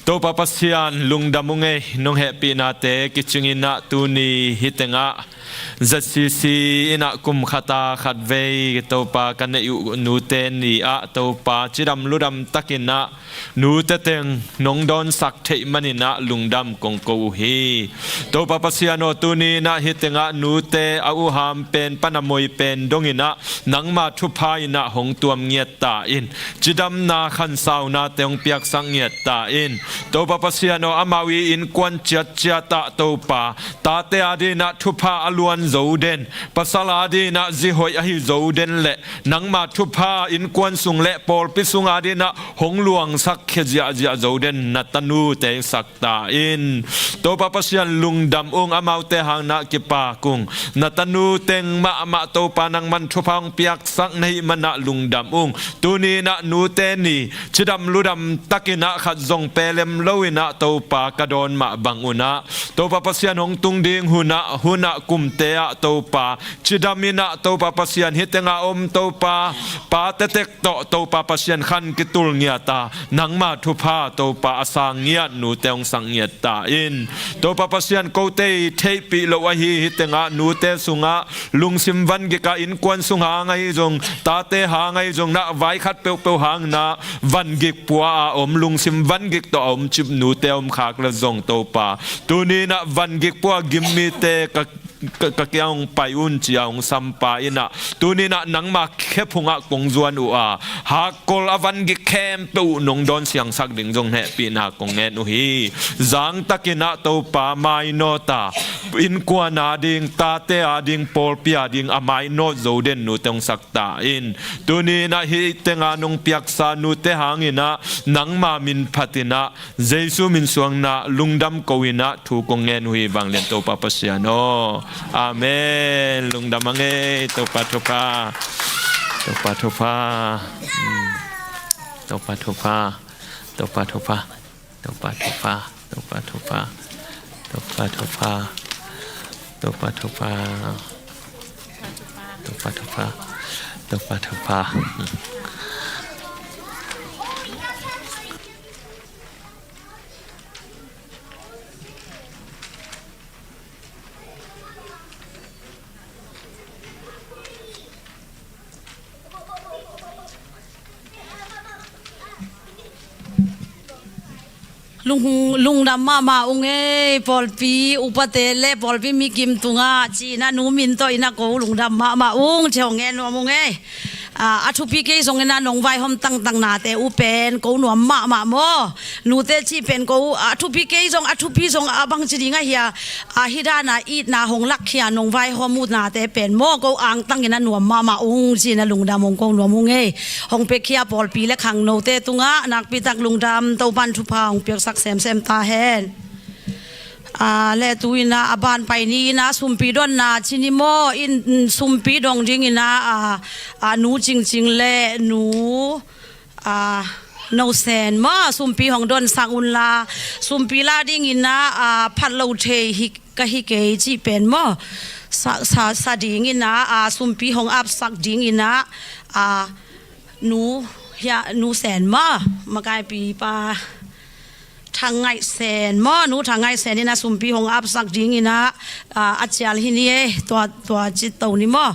โตปะปัสยานลุงดำมุงเงนงเฮปีนาเตกิจงินะตูนีฮิตเตงะจัดซีนะกุมขตาขัดเวโตปากันในอยู่นูเตนีโตปาจิดำลุดำตักินะนูเตเตงนงดอนสักเทมันินะลุงดำกงกูฮีโตปะปัสยานตูนีนะฮิตเตงะนูเตอาหามเป็นปนามวยเป็นดงินะนังมาทุพายนะหงตัวเงียตาอินจิดำนาขันสาวนาเตงเปียกสังเงียตาอินโตปะปัสยานอามาวีอินควันเจียตาโตปาตาเตอดีนะทุพาอลวนโจเดนปัสลาดีนะจิหอยอหิโจเดนเละนังมาทุพาอินควันสุงเละปอลปิสุงอาดีนะหงหลวงสักเขจยาโจเดนนัตนูเตสักตาอินโตปะปัสยันลุงดำองอามาวเตหังนักกิปากุงนัตนูเตงมาโตปานังมันทุพังเปียกสักในมันนะลุงดำองตูนีนะนูเตนีจิดำลุดำตักินะขัดจงเปเลมโลวินะโตปากระดอนมาบังอุนะโตปะปัสยันหงตุงดิงหุนะกุมเตะโตปาจิดามินะโตปาปัสยันฮิตงาอมโตปาปาเตเตกโตปาปัสยันขันกิตุลเงียตานังมาทุพาโตปาอสังเงียนูเตงสังเงียตาอินโตปาปัสยันโกเตเทปิโลวะฮีฮิตงานูเตสุงะลุงซิมวันกิกาอินควนสุงหาไงจงตาเตหาไงจงนะไว้คัดเปียวหางนะวันกิกปัวอมลุงซิมวันกิกโตอมจิบนูเตอมขากละจงโตปาตูนีนะวันกิกปัวกิมมีเตกะเกียงไปอุ่นเจียงสัมปายนะตัวนี้นะนังมาแค่พงะกงจวนหากกอลอวันกิแคมเปวนงดอนเสียงสักดิ่งจงแห่ปีนากงเงนุฮีจังตะกินะโตปาไมโนตาอินกวนาดิ่งตาเตอาดิ่งปอลปียดิ่งอไมโนโจเดนนูเตงสักตาอินตัวนี้นะฮิเตงานงเปียกสานูเตหังอินะนังมามินพัตินะเจสุมินสวงนะลุงดำกวินะถูกงเงนุฮีบางเลนโตปาปัสยาโนอาเมนลุงดำมังเอโตปาโตปาโตปาโตปาโตปาโตปาโตปาโตปาโตปาโตปาโตปาโตปาโตปาโตปาโตปาโตปา Topa Topa Topa Topa ลุงดำมาองเอปอลปีอุปเตเลปอลปีมีกิมตุงาจีน่านูมินโตอินาโกลุงดำมาองเชียวเงินวมงเออาทุพีเกยส่งเงินนองไว้หอมตั้งนาแต่อุเป็นกูหนวมมาโมนูเตจีเป็นกูอาทุพีเกยส่งอาทุพีส่งอาบังจีดิงะเฮียฮิดานาอีดนาหงลักเฮียนองไว้หอมมูดนาแต่เป็นโมกูอ่างตั้งเงินนวมมาองจีน่าลุงดำมงกูหนวมงเอหงเปกเฮียปอลปีและขังโนเตตุงะนักปีตักลุงดำเต้าบันทุพาหงเปียกสักเซมตาเฮนและตุยนะอบานไปนี้นะสุมปีดอนนะชินิโมอินสุมปีดองจริงนะหนูจริงๆและหนูโนเซนมาสุมปีของดอนสังอุนลาสุมปีลาดิ้งนะพัดเราเทฮิกะฮิเกจีเป็นมาสาดิ้งนะสุมปีของอับสักดิ้งนะหนูแสนมากลายปีปาทางไงแสนหม้อหนูทางไงแสนนี่นะสุมปีของอับสักดิ้งนะอาจารย์ที่นี่ตัวจิตตัวนี่หม้อ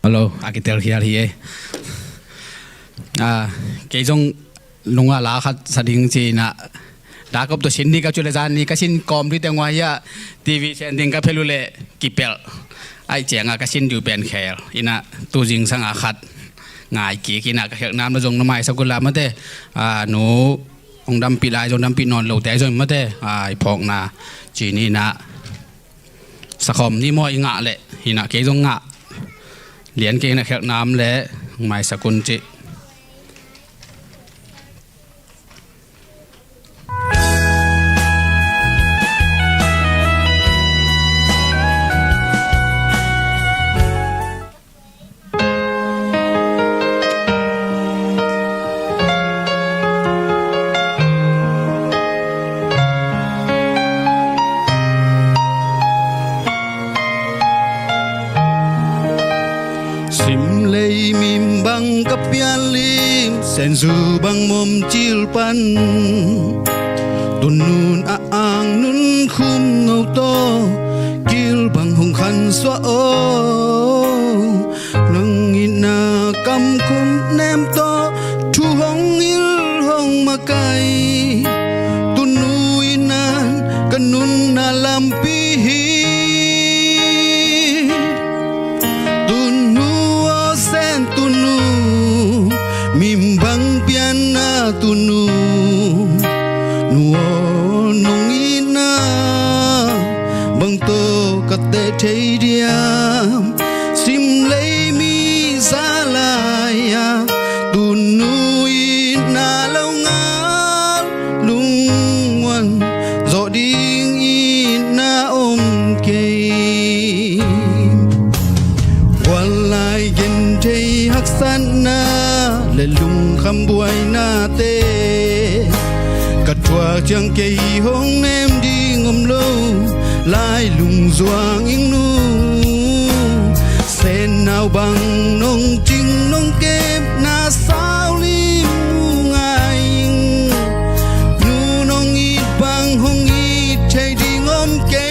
Hello, Akitel here. Cái trong lùng lá khát sát hình gì nè, đã có tổ xin đi các chỗ là gì, các xin com đi từ ngoài ya, TV xem tiếng các pelu lệ kipel, ai chèn các xin điều bền khéo, ina tu jing sang khát, ngài kỹ kỹ nè các hiệu nam nó dùng nó mai sau cùng làm mất thế, nó ông đâm pi lại, ông đâm pi nón lẩu té rồi mất thế, phong nè, chỉ ni nè, sắc hòm ni mọi ngã lệ, ina cái trong ngã liền cái này khác nam lẽ mai sa quân chị sen zu bang mom chil pan tun nun ang nun khum ngau to kil bang hung khan swa o nang ina kam kum nem to thu hong il hong makai tun nu inan kanun na lampi tun nu o sen tun nu mimbang piana tunu nuo nong ina bang to kate thei diam sim lei mi zalaya tunu ina lâu nga lung wan zo ding ina om ke walai gen thei hak san na le lung kham buai na te katwa chang ke hong nem đi ngom lo lai lung zuang ing nu sen nào bằng nong ching nong kem na sao lim ngai nu nong ít bang hong ít thei đi ngom ke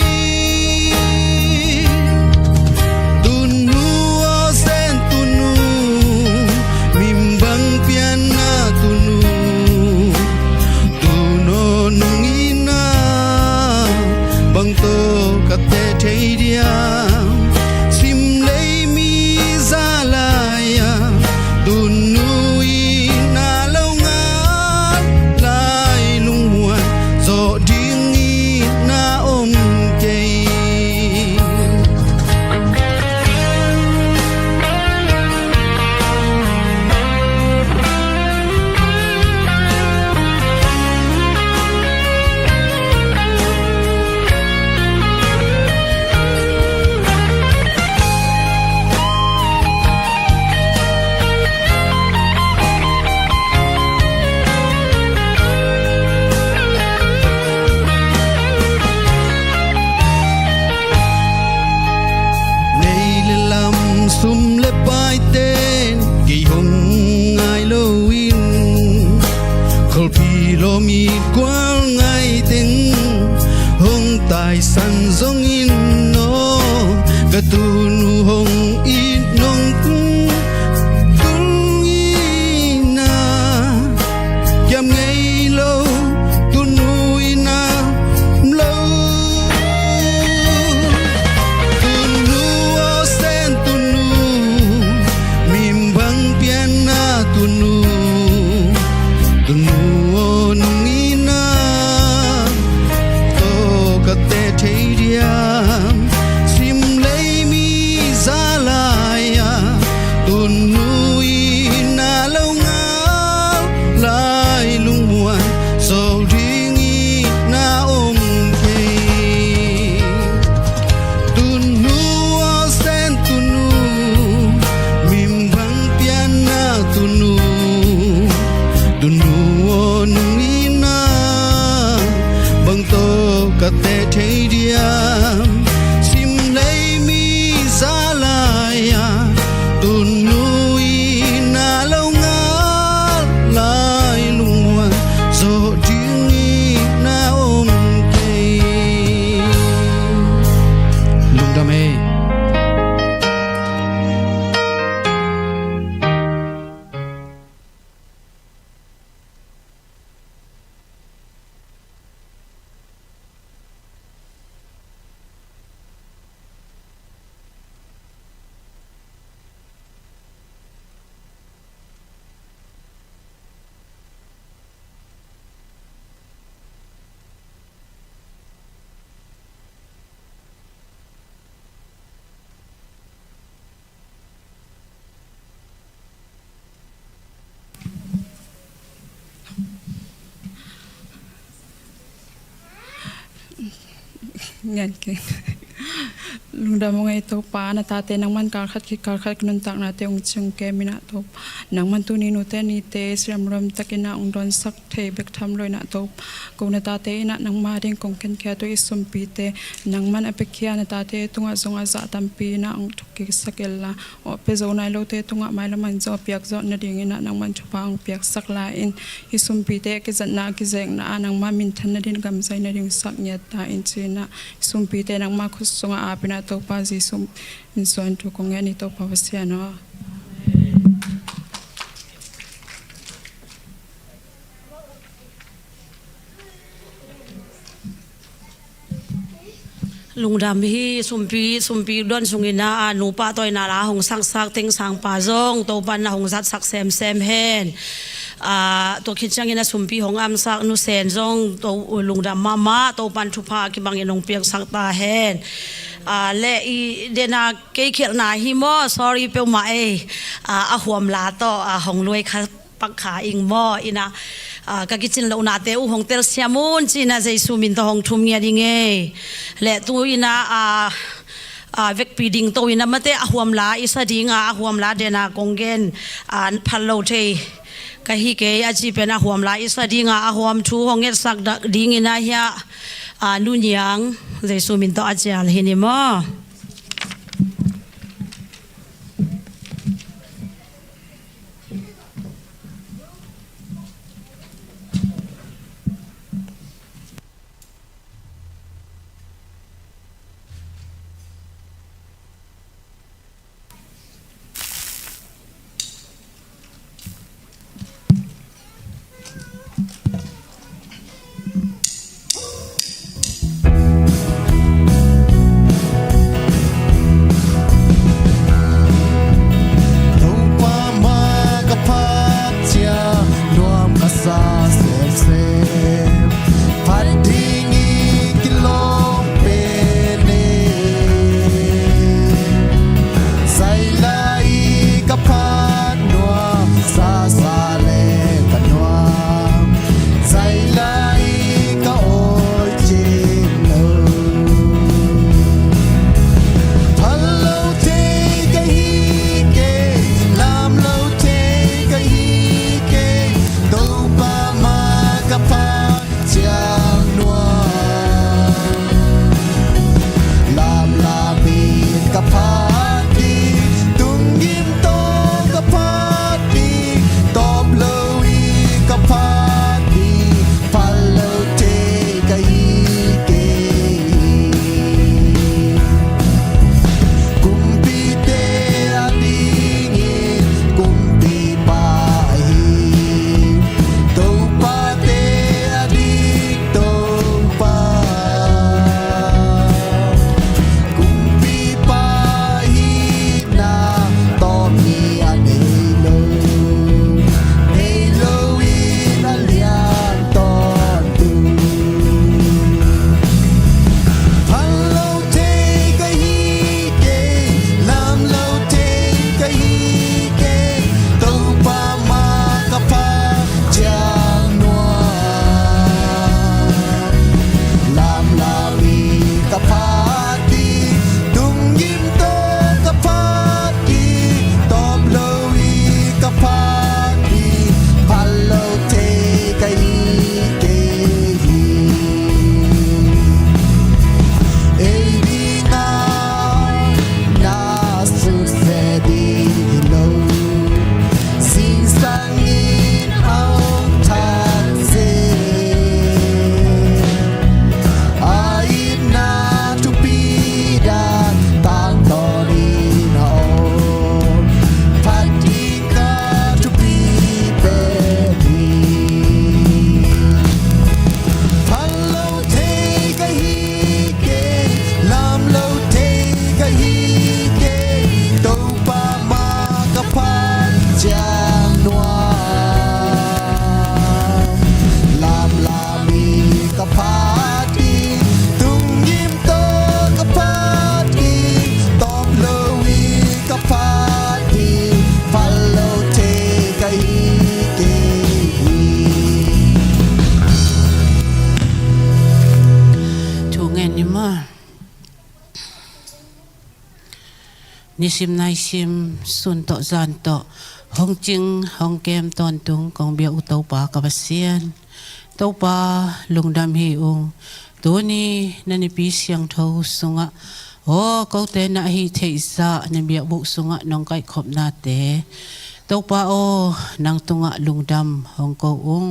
sim lei mi zalaya tunu in phi lo mi quang ngay tiếng hong tai san dong in no ka tu nu hong in nong tung ina yam ngay lo tu nu ina lo tu nu o sen tu nu mim bang piana tu nu o nung ina to ka te thei diam sim lei mi zalaya tu nu ina lo nga lai lung muan so ding na om ke tu nu o sen tu nu mim bang piana tu nu nung ina bang to ka te thei diam sim lei mi zalaya tu nu ina lo nga lai lung muan so ding na om ke lung dam e Yan ke lung da mo ngay to pa na tate nang man kar khat nun tak na te ong chung ke mina to nang man tu ni nu te ni te sram ram takina ong don sak the bek tham loi na to ko na tate ina nang ma ding kong ken kya to isum pi te nang man apekya na tate tunga zonga za tampi na ong thuki sakella o pe zo nai lo te tunga mai la man zo piak zo na ding ina nang man chupa ong piak sak la in isum pi te ke zan na ki zeng na nang ma min than na din gam zai na ding sak nya ta in china isum pi te nang ma khus zonga apina Topa Jisum in so into kong ani Topa wasiano lung dam hi sumpi don sungina anu pa toy na la hong sak ting sang pa zong to pan na hong zat sak sem hen to khichang ina sumpi hong am sak nu sen zong to lung dam mama to pan thupha ki bang enong piak sak ta hen le I dena ke khel na hi mo sorry pe ma e a huam la to hong loi kha pak kha ing mo ina ka kichin lo na te u hong tel siamun china jaisu min to hong thum ngia ding e le tu ina vek piding to ina mate a huam la isa ding a huam la dena kongen phalo the ka hi ke a chi pena huam la isa ding a huam thu hong et sak ding ina hia nu nyang jaisu min to a chal hini mo นิสิมนายสิมสุนโตจานโตห้องจิงห้องเกมตอนตุงกองเบียอุตปากับเสียนโตปาลุงดำฮีองตัวนี้นันปีเสียงเท่าสุงะโอ้เขาเตนะฮีเทซะนันเบียบุสุงะน้องไก่ขบนาเตโตปาโอนางตุงะลุงดำห้องเกาอง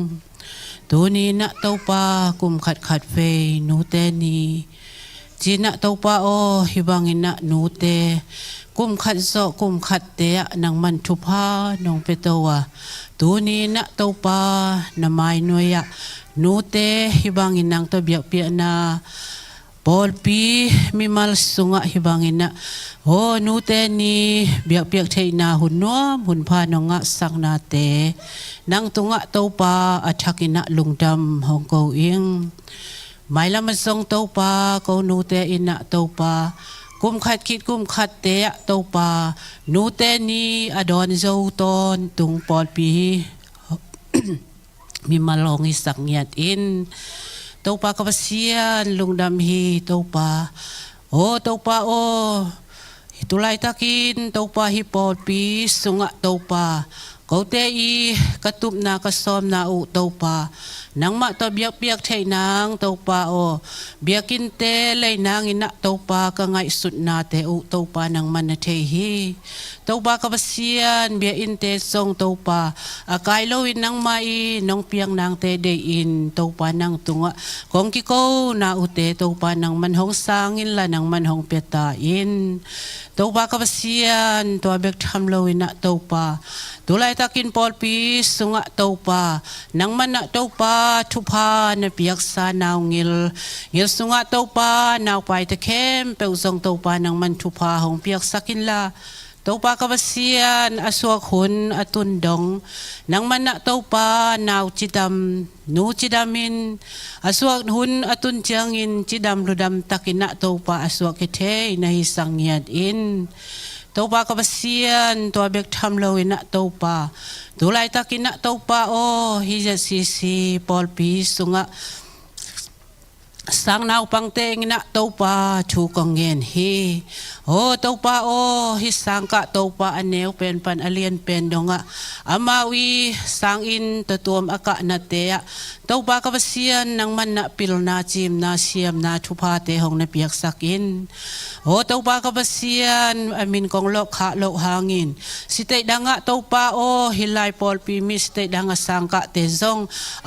ตัวนี้นะโตปากุมขัดเฟยนูเตนีจีนะโตปาโอฮิบังอินะนูเตกุมขัดโซกุมขัดเตะนางมันทุพานองเปโตวะตัวนี้นะโตปานามายนวยะนูเตฮิบังอินังตะเบียกเปียนาบอลปีมีมัลสุงะฮิบังอินะโอนูเตนีเบียกเปียกเทนาหุ่นนัวหุ่นพานองะสักนาเตนางตุงะโตปาอัฐกินะลุงดำฮองโกอิงไม่ละมาส่งโตปาโกนูเตอินะโตปากุมขัดคิดกุมขัดเตะโตปานูเตนีอดอนโจตอนตุงปอดปี มีมาลองอิสักเงียดอินโตปากบเสียนลุงดำฮีโตปาโอโตปาโอตุไลตะกินโตปาฮิปอดปีสุงะโตปาเขาเตอีกระตุบนากระซอมนาอุโตปานางมาตอเบียกเบียกไทยนางโตปาโอเบียกินเตเลยนางอินะโตปาก็ไงสุดนาเตอุโตปานางมันเทฮีโตปากบเสียนเบียอินเตทรงโตปาอากายโลวินนางมาอีน้องเปียงนางเตเดอินโตปานางตุงะของกิโกนาอุเตโตปานางมันหงสางอินละนางมันหงเปตาอินโตปากบเสียนตัวเบกทำโลวินะโตปาตัวไลตะกินปอลปีสุงะโตปานางมันโตปาทุพานเปียกสานาวงิลสุงะโตปานาวไปตะเข้มเปวทรงโตปานางมันทุพาหงเปียกสักินลาโตปากบเสียนอสวกหุนอตุนดงนางมันโตปานาวจิดำนูจิดามินอสวกหุนอตุนจังอินจิดำรุดำตะกินะโตปาอสวกเทในสังเงียดอินโตปากบเสียนตัวเบกทำโลวินะโตปาตัวไลตะกินะโตปาโอฮิจซีปอลปีสุงะสังนาวปังเตงนะโตปาชูกองเงินฮีโอโตปาโอฮิสังกะโตปาอันเนวเป็นปันอเลียนเป็นดงะอามาวีสังอินตะตัวมอากะนาเตะโตปากบเสียนนางมันนะปิลนาจิมนาเชียมนาทุพาเตหงนะเปียกสักินโอโตปากบเสียนอามินกองโลกขาโลกหางินสิเตดังะโตปาโอฮิไลปอลปีมิสเตดังะสังกะเตซง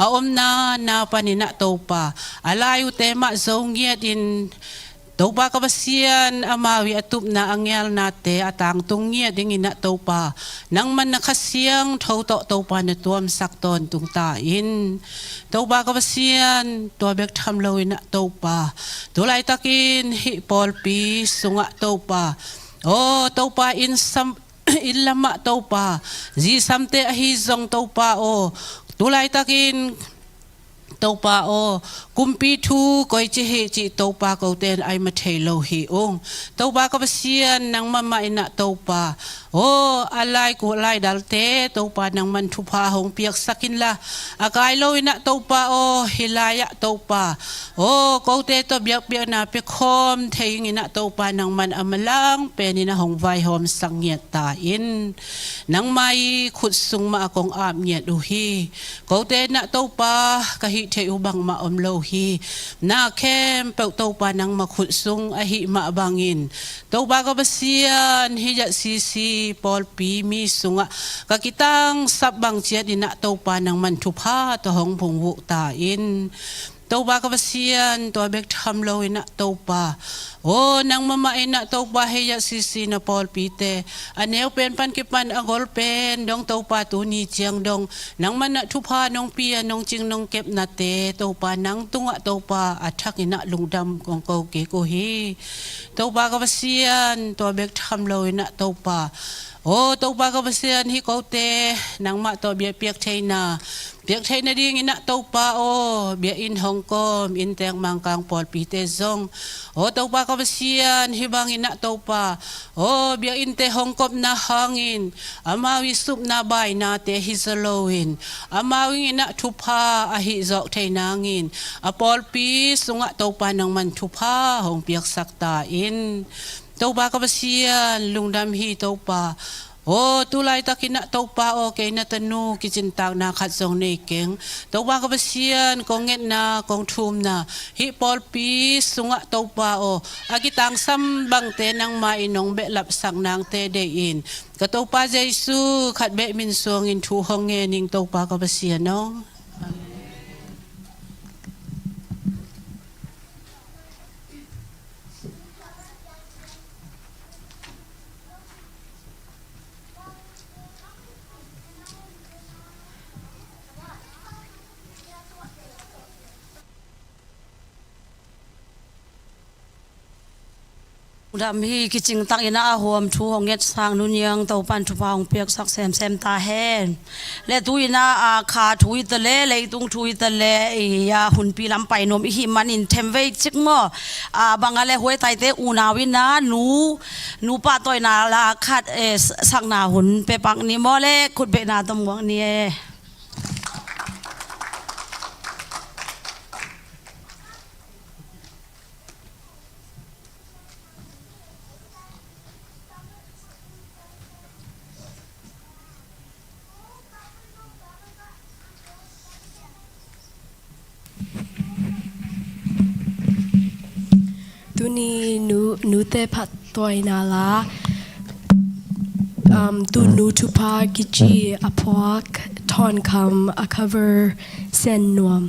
อาอมนาปานินะโตปาอะไรอุเตมาซงเงียดินโตปากบเสียนอามาวิอตุบนาอังเอลนาเตอต่างตุงเงียดิงินะโตปานังมันนักเสียงเท่าโตปานตัวมสักตอนตุงตาอินโตปากบเสียนตัวเบกทำโลวินะโตปาตัวไลตะกินฮิปอลปีสุงะโตปาโอโตปาอินซัมอินละมะโตปาจีซัมเตอฮิซงโตปาโอตัวไลตะกินโตปาโอกุมปีทูก้อยจิเฮจิโตปาเกาเตนไอมาเทโลฮีองโตปากบเสียนนางมาอินะโตปาโออะไรกูอะไรดัลเตโตปานางมันทุพาหงเปียกสักินละอากายโลอินะโตปาโอฮิลายะโตปาโอเกาเตโตเบียกเบียนาเปียคอมเทยิงินะโตปานางมันอมลังเป็นนินะหงไวหอมสังเงียตาอินนางไม่ขุดสุงมาคงอาบเงียดูฮีเกาเตนะโตปากะฮิเทอุบังมาอมโลฮีนาเข้มเปวโตปานังมาขุดซุงอหิมาบังอินโตปากบเสียนฮิจัซีปอลปีมีสุงะกะกิตังสับบังเจียดินะโตปานังมันทุพาตะหงพงวุตาอินโตปากบเสียนตัวเบกทำโลอินะโตปาโอ้นางมาอินะโตปาฮิจัซีนะปอลปีเตอันเนวเป็นปันกิปันอังกอลเป็นดงโตปาตูนีเจียงดงนางมันทุพานงเปียนงจิงนงเก็บนาเตโตปานังตุงะโตปาอัฐกินะลุงดำกองโกเกโกฮีโตปากบเสียนตัวเบกทำโลอินะโตปาโอ้โตปากบเสียนฮิโกเตนางมาตัวเบียเปียกเทนาเปียกเทนาดีงินะโตปาโอเบียอินฮ่องกงอินแตงมังกังปอลปีเตซงโอ้โตปากบเสียนฮิบังงินะโตปาโอ้เบียอินเตฮ่องกงนาฮังอินอามาวิสุบนาบายนาเตฮิซโลอินอามาวิงินะทุพาอหิจอกเทนางินอปอลปีสุงะโตปานังมันทุพาหงเปียกสักตาอินโ Topa kapasian lung dam hi topa o tulai takina topa o kay na tanu kicintak na katsong nekeng topa kapasian konget na kong tum na hi polpi sunga topa o agitang sambang te nang mainong belap sang nang te dein katopa Jesu khat be min song in thu honge ning topa kapasian noดำฮีกิจิงตักอินาอาหวมทูหงเง็ดสางนุนยังเตาปันทุพาหงเปียกสักแซมแซมตาแหนและตุยนาอาคาทุยตะเลเลยตุงทุยตะเลยาหุ่นปีลำไปนมอิหิมันอินเทมเวจิกมอบางอะไรหวยไตเตอูนาวินานูป้าต้อยนาลาคัดสักนาหุ่นเปปักนิมอเลขุดเบนาตมวงเนี่ย ตุนีนูเตพัดตัวนาลาตุนูทุพากิจีอพวกทอนคำอ cover เซนนวม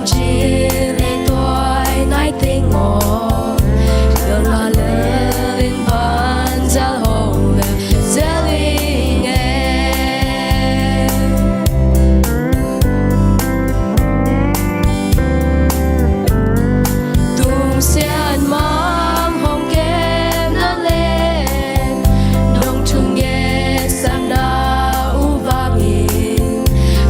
chiến lên tôi nói tiếng ngỏ đường là lên ban ra hồng sẽ linh em tung xiên mang hồng kem nó lên đông trung nghe sang đã u vang in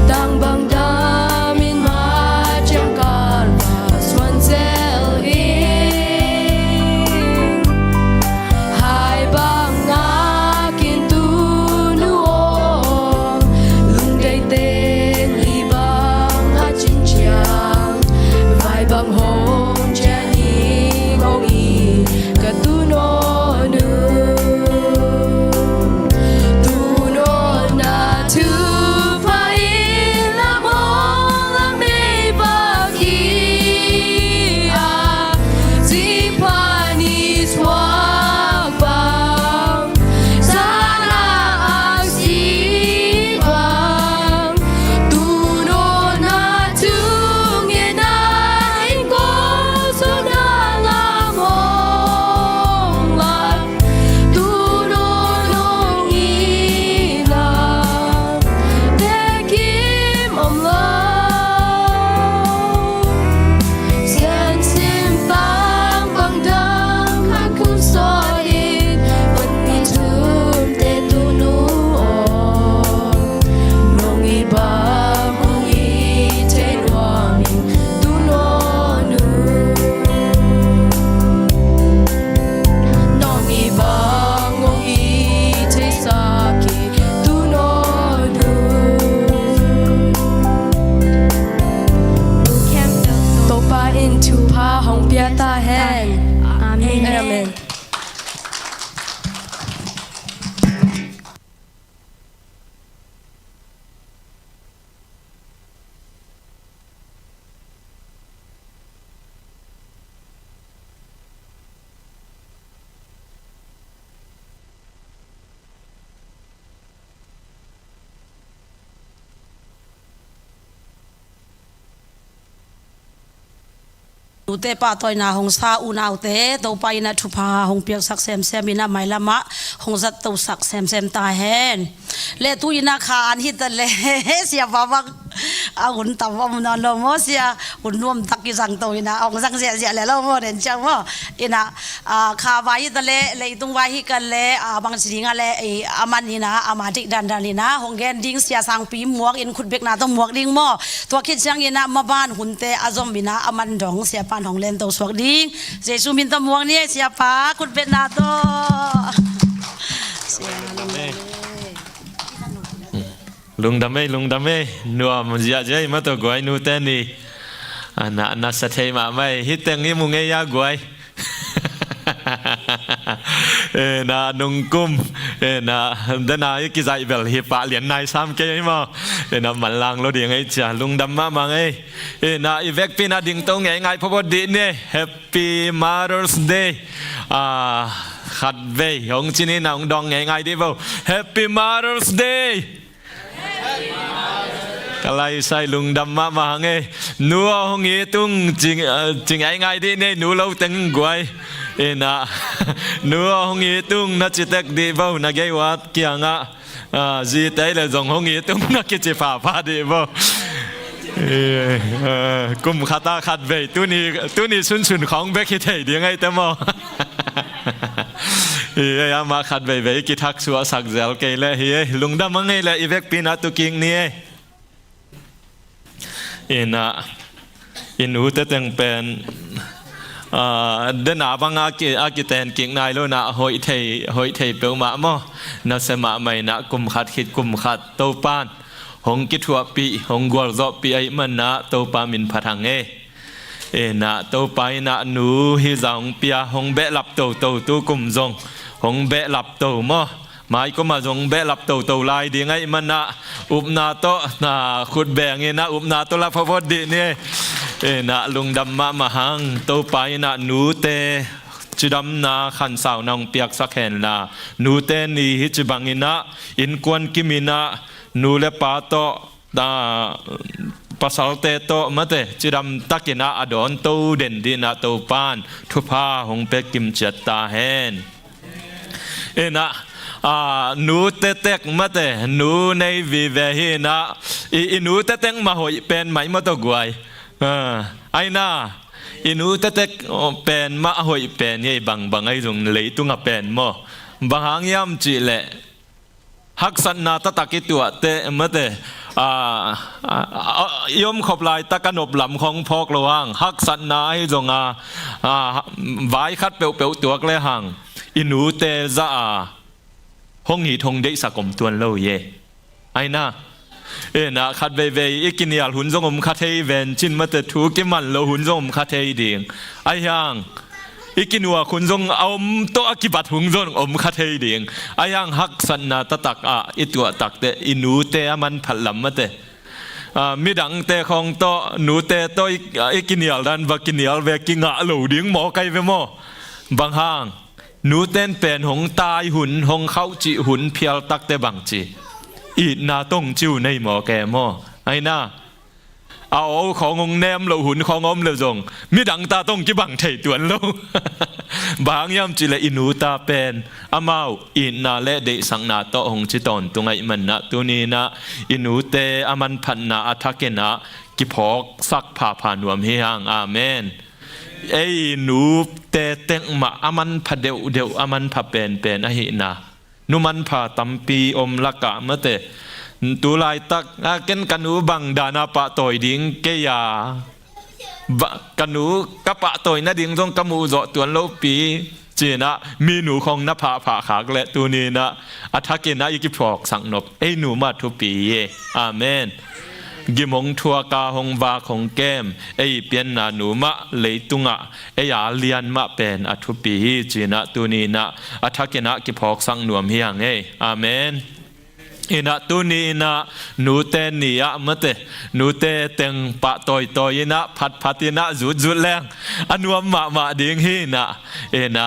tăng bằng đá min ma trong con và xuân gieo in hai bang ngã kiên tu nu lung đầy tên li bang ngã chín chàng vài bang hồn cha ni ngong y cả tu no nu tu no na tu pa in la mong la me ba ki a zi pa ni swag bang sana ang si bang tu no na tu nghe na in ko so na la mong la tu no nong i la để kim om lo sen sim bang bang dang ha kun so in vẫn in tum te tu nu nong i ba mong i te wa min tu no nu nong i ba mong i te sa ki tu no nu Topa in thupha hong pia tahen amen ดูเตป้าต่อยนาหงซาอุนาวเตตัวไปนะทุพาหงเปียกสักแซมแซมมินะไม่ละมะหงสัตตัวสักแซมแซมตาแหนเลตุยนาคาอันฮิตเลเสียบ้าบักเอาหุ่นตับว่ามันนอนลมเสียหุ่นรวมตักกิสังตัวนะเอาสังเสียเสียแล้วโมเดนจังว่าอินะคาไว้ตะเลเลยตุงไว้ฮิกันเลบางสิ่งอะไรอามันนี่นะอามาดิดันดันนี่นะหงแกนดิ้งเสียสังปีหมวกอินขุดเบกนาต้องหมวกดิ้งหม้อตัวคิดจังอินะมาบ้านหุ่นเตอาซอมบินะอามันดองเสียปานของเลนตัวสวกดิ้งเจสุมินตะหมวกนี่เสียป้าขุดเบกนาโตเสียลุงดำไม่นัวมันจะใช้มาตัวกวยนูเตนี่น่าสะเทมาไม่ฮิตเต็งนี่มุงเงียกวยน่านุ่งกุมน่าเดินนายกิจใจเบลฮิปะเหรียญนายซ้ำเกยมั้งน่ามันลังเราเดียงไอ้จ่าลุงดำมามังไอ้น่าอีเวกปีน่าดิ่งตรงไงพบดีเนี่ย Happy Mother's Day ขัดเวยองจีนี่น่าองดองไงดิบ่ Happy Mother's Day kalai sai lung dam ma ma nge nuo hong ye tung jing ai ngai di ne nu lo teng guai ena nuo hong ye tung na chitek di bo na ge wat kianga ji tai le jong hong ye tung na ke che pa di bo kum khata khat ve tu ni sun khong be ki thei di ngai ta moมาขัดใบกิทักสัวสักเจลเกลเฮียลุงดำมังเงยเลยอีเวกปีนัตุกิงนี่อินูเตตังเป็นเดินหน้าบังอากิเตนกิ่งนายโลนะหอยเทยเปลมาโมนัสมาไม่นะกุมขัดคิดกุมขัดโตปานหงกิทัวปีหงกวลจอบปีไอมันนะโตปามินพัทังนะโตไปนะหนูฮิจางเปียหงเบะหลับโตตู้กุมจงหงเบะหลับโตมอหมายก็มาจงเบะหลับโตลายดีไงมันนะอุบนาโตนะขุดแบงเงนะอุบนาโตละพอดีเนี่ยนะลุงดำมาหังโตไปนะหนูเตจุดำนาขันสาวนองเปียกสักแห่งละหนูเตนี่ฮิจบังอินะอินกวนกิมินะหนูเลปาโตตา pasal te to mate chiram takina adon to den dina to pan thupha hong pe kim chat ta hen ena nu te tek mate nu nei vi ve hi na i nu te teng ma hoi pen mai ma to guai ai na inu te tek pen ma hoi pen ye bang ai jong lei tunga pen mo bang hang yam chi le hak san na ta takitua te mateยมขบลายตะกันอบหลำของพอกระวังฮักสันนาให้จงไว้คัดเปียวตัวกระหังอินูเตจะห้องหีทงได้สักมตัวเล่าเย่ไอ้น่านะคัดเวอีกินยาหุ่นจงคัดให้เวนชินมาแต่ถูกกิมันเราหุ่นจงคัดให้ดิ่งไอ้ยังอีกินว่าคุณจงเอาตัวกิบัดหุ่นจงคัดให้ดิ่งไอ้ยังฮักสันนาตะตักอีตัวตักเตอินูเตมันผัดลำมาเตมีดังเตะของโตหนูเตะโตอีกินยาดันบักกินยาเวกิงะเหลวดิ้งหมอไกเวมอบางห้างหนูเต้นเป็นหงตายหุ่นหงเข้าจิหุ่นเพียลตักเตบังจีอีนาต้องจิ้วในหมอแกมอไอ้น่าเอาของงแนมเหลวหุ่นของอมเหลวจงมีดังตาต้องกิบังไถ่ตัวเหลวบางยามจิเลอินูตาเป็นอามาวอินาเลเดสังนาโตหงจิตอนตรงไอมันนะตัวนี้นะอินูเตอามันพันนาอัทเกนะกิพอกสักผ่าผ่านวมเฮียงอาเมนไอ้หนูเตเต็งมาอามันพัดเดียวอามันพับเป็นอหินานุมันผ่าตัมปีอมละกะเมื่อเตตูลายตักเกินกันหนูบังดานาปะต่อยดิ้งเกียกันหนูกะปะต่อยนะดิ้งต้องกะมูจ่อตัวโลปีจีนะมีหนูของนภาผ่าขากและตัวนี้นะอัทเกนะยิกิพอกสังนบไอ้หนูมาทุปีอาเมนกิมงทัวกาหงวาของแก้มไอ้เปียนนาหนูมะเลยตุงะไอ้ยาเลียนมะเป็นอัทุปีจีนะตัวนี้นะอัทเกนะกิพอกสังนวมเฮียงอาเมนอินะตุนีนะนูเตนียะมะเตนูเตเต็งปะตอยนะพัดนะจุดแรงอันวมมาดิ่งฮีนะเอนะ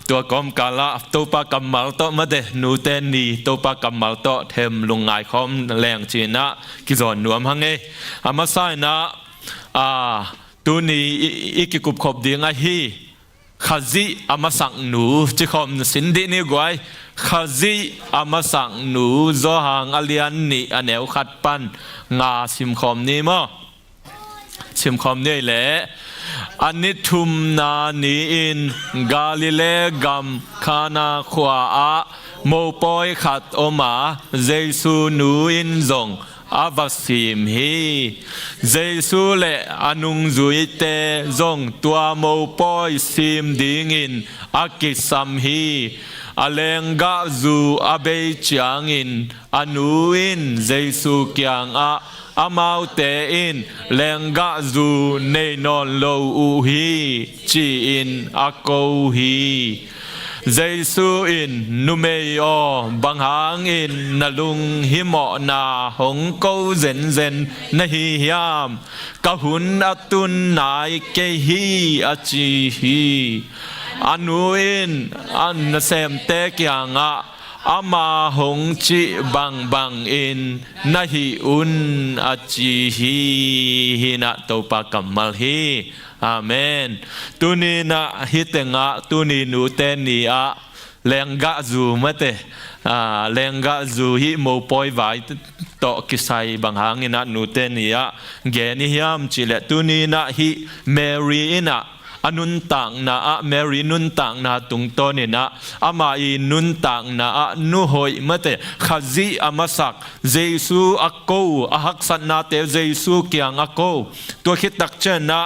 ตัวกอมกาลาตัวปากำมัลโตมะเตนูเตนีตัวปากำมัลโตเทมลงไงคอมแรงจีนะกิจอนนวมหังอามาไซนะตุนีอีกิกุบขบดิ่งไอฮีขาซีอามาสังหนูจิคอมสินดีนี่กวยขาซีอามาสังหนูโซหางอเลียนนี่อันแนวขัดปันงาซิมคอมนี่มั้งซิมคอมนี่แหละอันนี้ทุมนานีอินกาลิเลกัมคานาขวาโมปอยขัดอมาเจซูนูอินซงอาวัสิมฮีเจซูเลอนุงจุยเตซงตัวโมปอยซิมดิงินอากิสัมฮีอเลงกาจูอาเบจางอินอนุอินเจซูเกียงอามาเตอินเลงกาจูเนนอนโลอูฮีจีอินอาโกฮีเจซูอินนุเมยอบางหางอินนาลุงหิมอนาหงโกเซนนหิยามกะหุนอตุนนายเกฮีอจีฮีอนุอินอันเซมเตกยังอามาหงจิบังอินนาฮิอุนอจีฮีฮินะโตปะกัมมัลฮีอาเมนตุนีนะฮิเตงะตุนีนูเตนีอะแรงกะจูมะเตแรงกะจูฮิโมปอยไว้โตกิไซบางหางอินะนูเตนีอะเกนิยามจิเลตุนีนะฮิเมรีนะอนุนต่างนะเมรีนุนต่างนะตุงโตนี่นะอามาอีนุนต่างนะนุหอยมะเตขจีอามาสักเจซูอักโกฮักสันนาเตเจซูเกียงอักโกตัวคิดตักเชนะ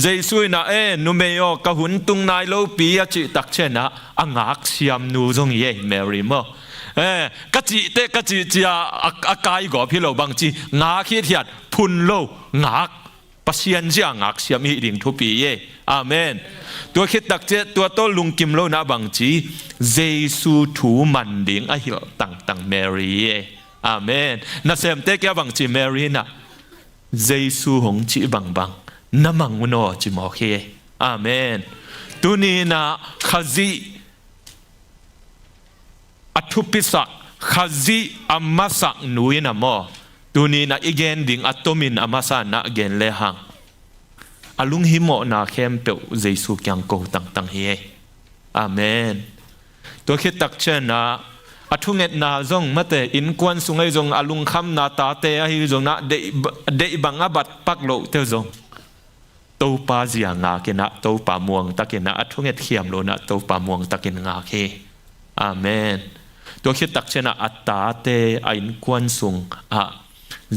เจซูนะนุเมโยกะหุนตุงนายโลปีอจิตักเชนะอังอักเสียมนูจงเย่เมรีมกะจิเตกะจิจีอากายกอพี่โลบังจีงาคิดเหียดพุนโลงากปัสยันจังอักเสียมีดิ่งทุปีเย่อาเมนตัวคิดตักเจตัวโตลุงกิมโลนะบังจีเจซูถูมันดิ่งอหิลตังเมรีเย่อาเมนน่าเสมเตกยาบังจีเมรีนะเจซูหงจีบังน้ำมังวโนจีมอเคอาเมนตัวนี้นะขจีอัทุปิสักขจีอามาสักนุยนะโม ตัวนี้นะอีเกนดิ่งอัตโตมินอามาสานะเกนเลหังอลุงหิโมนาเข้มเปียวเยซูยังโกตังเฮอาเมนตัวคิดตักเชนะอทุงเอ็ดนาจงมาเตอินกวนสุงไอจงอลุงคำนาตาเตอหิจงนะเดบังอาบัดปักโลเตจงตัวปาเจียงาเกนะตัวปามวงตะเกนะอทุงเอ็ดเขียมโลนะตัวปามวงตะเกนงาเคอาเมนตัวคิดตักเชนะอัตตาเตอินกวนสุง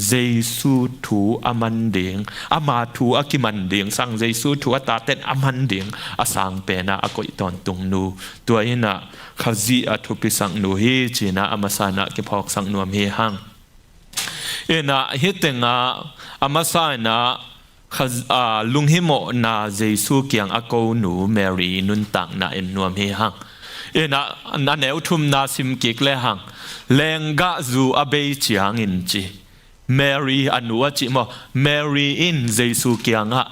เยซูถูอามันเดียงอามาถูอากิมันเดียงสังเยซูถูอาตาเต้นอามันเดียงอาสังเปนะอากอยตอนตรงนูตัวเองนะข้าจีอาทุปิสังนูเฮจีนะอามาสานะกิพอกสังนูมเฮหังเอนะฮิตงาอามาสานะลุงฮิโมนาเยซูเกียงอากูนูเมรีนุนตังนะเอ็นนูมเฮหังเอนะนันเอวทุมนาซิมกิกเลหังเลงกะจูอาเบยจีหังอินจีMary อันวัจิมอ Mary in เยซูเกียงะ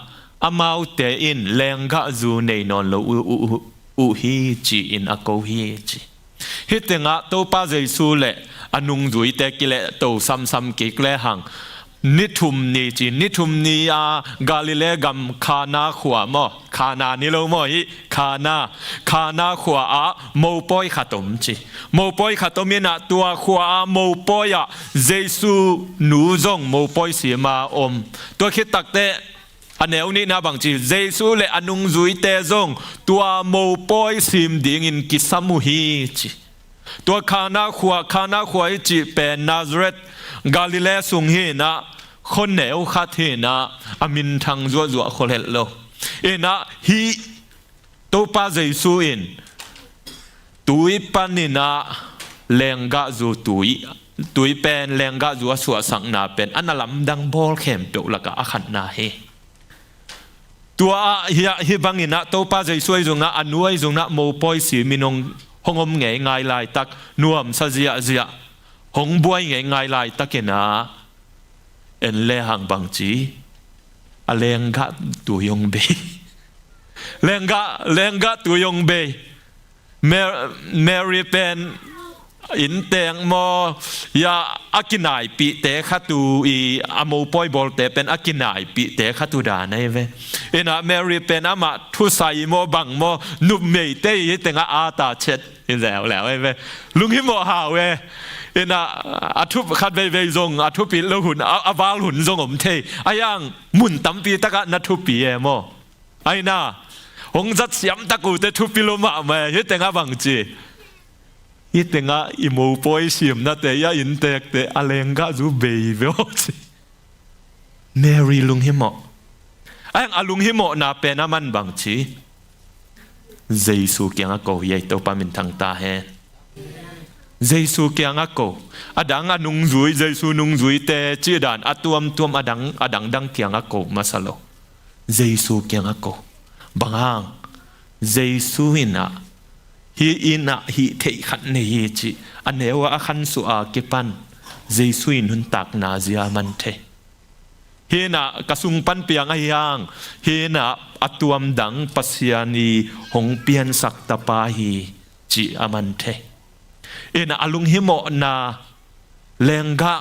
อามาวเตอินแรงกะจูในนอนโลอุฮีจีอินอโกฮีจีฮิตงะโตปาเยซูเลอนุงจุยเตกิเลโตซัมกิกเลหังนิทุมนีจีนิทุมนีอากาลิเลกัมคานาขวามอคานานิโลมอฮิคานาขวาโมปอยขตมจีโมปอยขตมนะตัวขวาโมปอยเยซูนูจงโมปอยเสียมาอมตัวคิดตักเตอันเนวนี้นะบางจีเยซูเลอนุงจุยเตจงตัวโมปอยซิมดิ่งอินกิสามุฮีจีตัวคานาขวาจีเป็นนาซาเรตกาลิเลสุงฮีนะคนเหนวขัดเฮนะอามินทางจัวคนเห็นโลเอนะฮีตัวป้าเยซูอินตุยปันนี่นะแรงกะจูตุยเป็นแรงกะจูสวสังนาเป็นอันนั้นลำดังบอลเข้มเปียวละกะอาขันนาเฮตัวฮีบังนี่นะตัวป้าเยซูจงนะอันนู้จงนะโมปอยสีมินงหงอมไงไงลายตักนวมซาเจียหงบวยไงลายตักเกนะเอ็นเลหังบางจีเลงกะตัวยงเบเลงกะตัวยงเบเมรีเป็นอินเตงมอยาอากินายปีเตขัตูอีอโมปอยบอลเตเป็นอากินายปีเตขัตูดานะเวเอ็นะเมรีเป็นอามาทุไซโมบังโมนุเมยเตยเตงอาตาเช็ดแล้วเวลุงฮิโมหาเวเอ็นะอาทุบขัดเวจงอาทุบปีแล้วหุ่นอาวาลหุ่นจงอมเทอายังมุนตั้มปีตะกะนัทุบปีโมไอ้น่าองจัดเสียมตะกูเตทุบปีลมาเมยเตงอาบังจีอีเตงะอิโมปอยซิมนะเตยอินเตกเตอเลงกะจูเบยเวอสิเมรีลุงฮิโมไอ้ยังลุงฮิโมนาเป็นอามันบางชีเยซูเกียงอะโกยายโตปามินทางตาเฮเยซูเกียงอะโกอดังอนุงจุยเยซูนุงจุยเตจีดานอตัวมอดังดังเกียงอะโกมาสโลเยซูเกียงอะโกบางฮังเยซูอินะฮีอินะฮีเทขันเนฮีจีอันเนวะขันสุอาเกปันเยซูอินุนตักนาเซียมันเทเฮนะกระสุงปันเปียงไอยังเฮนะอตัวมดังปัสยานีหงเปียนสักตะปาฮีจีอามันเทเอนะอลุงฮิโมนาเลงกะ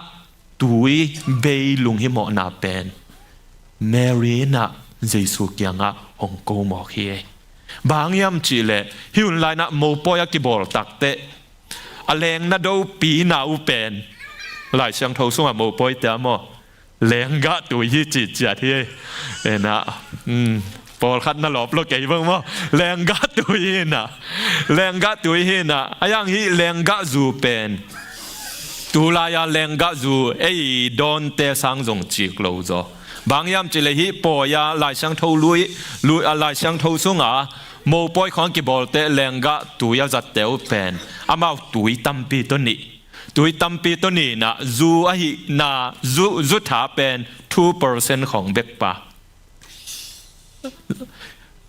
ตุยเบยลุงฮิโมนาเป็นเมรีนะเยซูเกียงะหงโกมอกเฮบางยามจีเลฮิวไลนะโมปอยกิบอลตักเตอเลงนะดูปีนาอุเป็นหลายเชียงทศส่งโมปอยเตมอแรงกะตัวยี่จิตจัดที่เอ็นะปอลคัดน่าหลบโลกเกี่ยบ้างมั้งแรงกะตัวยี่น่ะแรงกะตัวยี่น่ะไอ้ยังฮีแรงกะจูเป็นตัวลายแรงกะจูไอ้โดนเตะสังจงจีกโลจอบางยามจิเลฮีปอยาหลายเชียงทลุยหลายเชียงทส่งโมปอยของกิบอลเตแรงกะตัวยาจัดเตวเป็นอามาตุยตัมปีตัวนี้ตุยตัมปีตัวนี้นะจูอะฮินะจูถาเป็น 2% ของเบกปา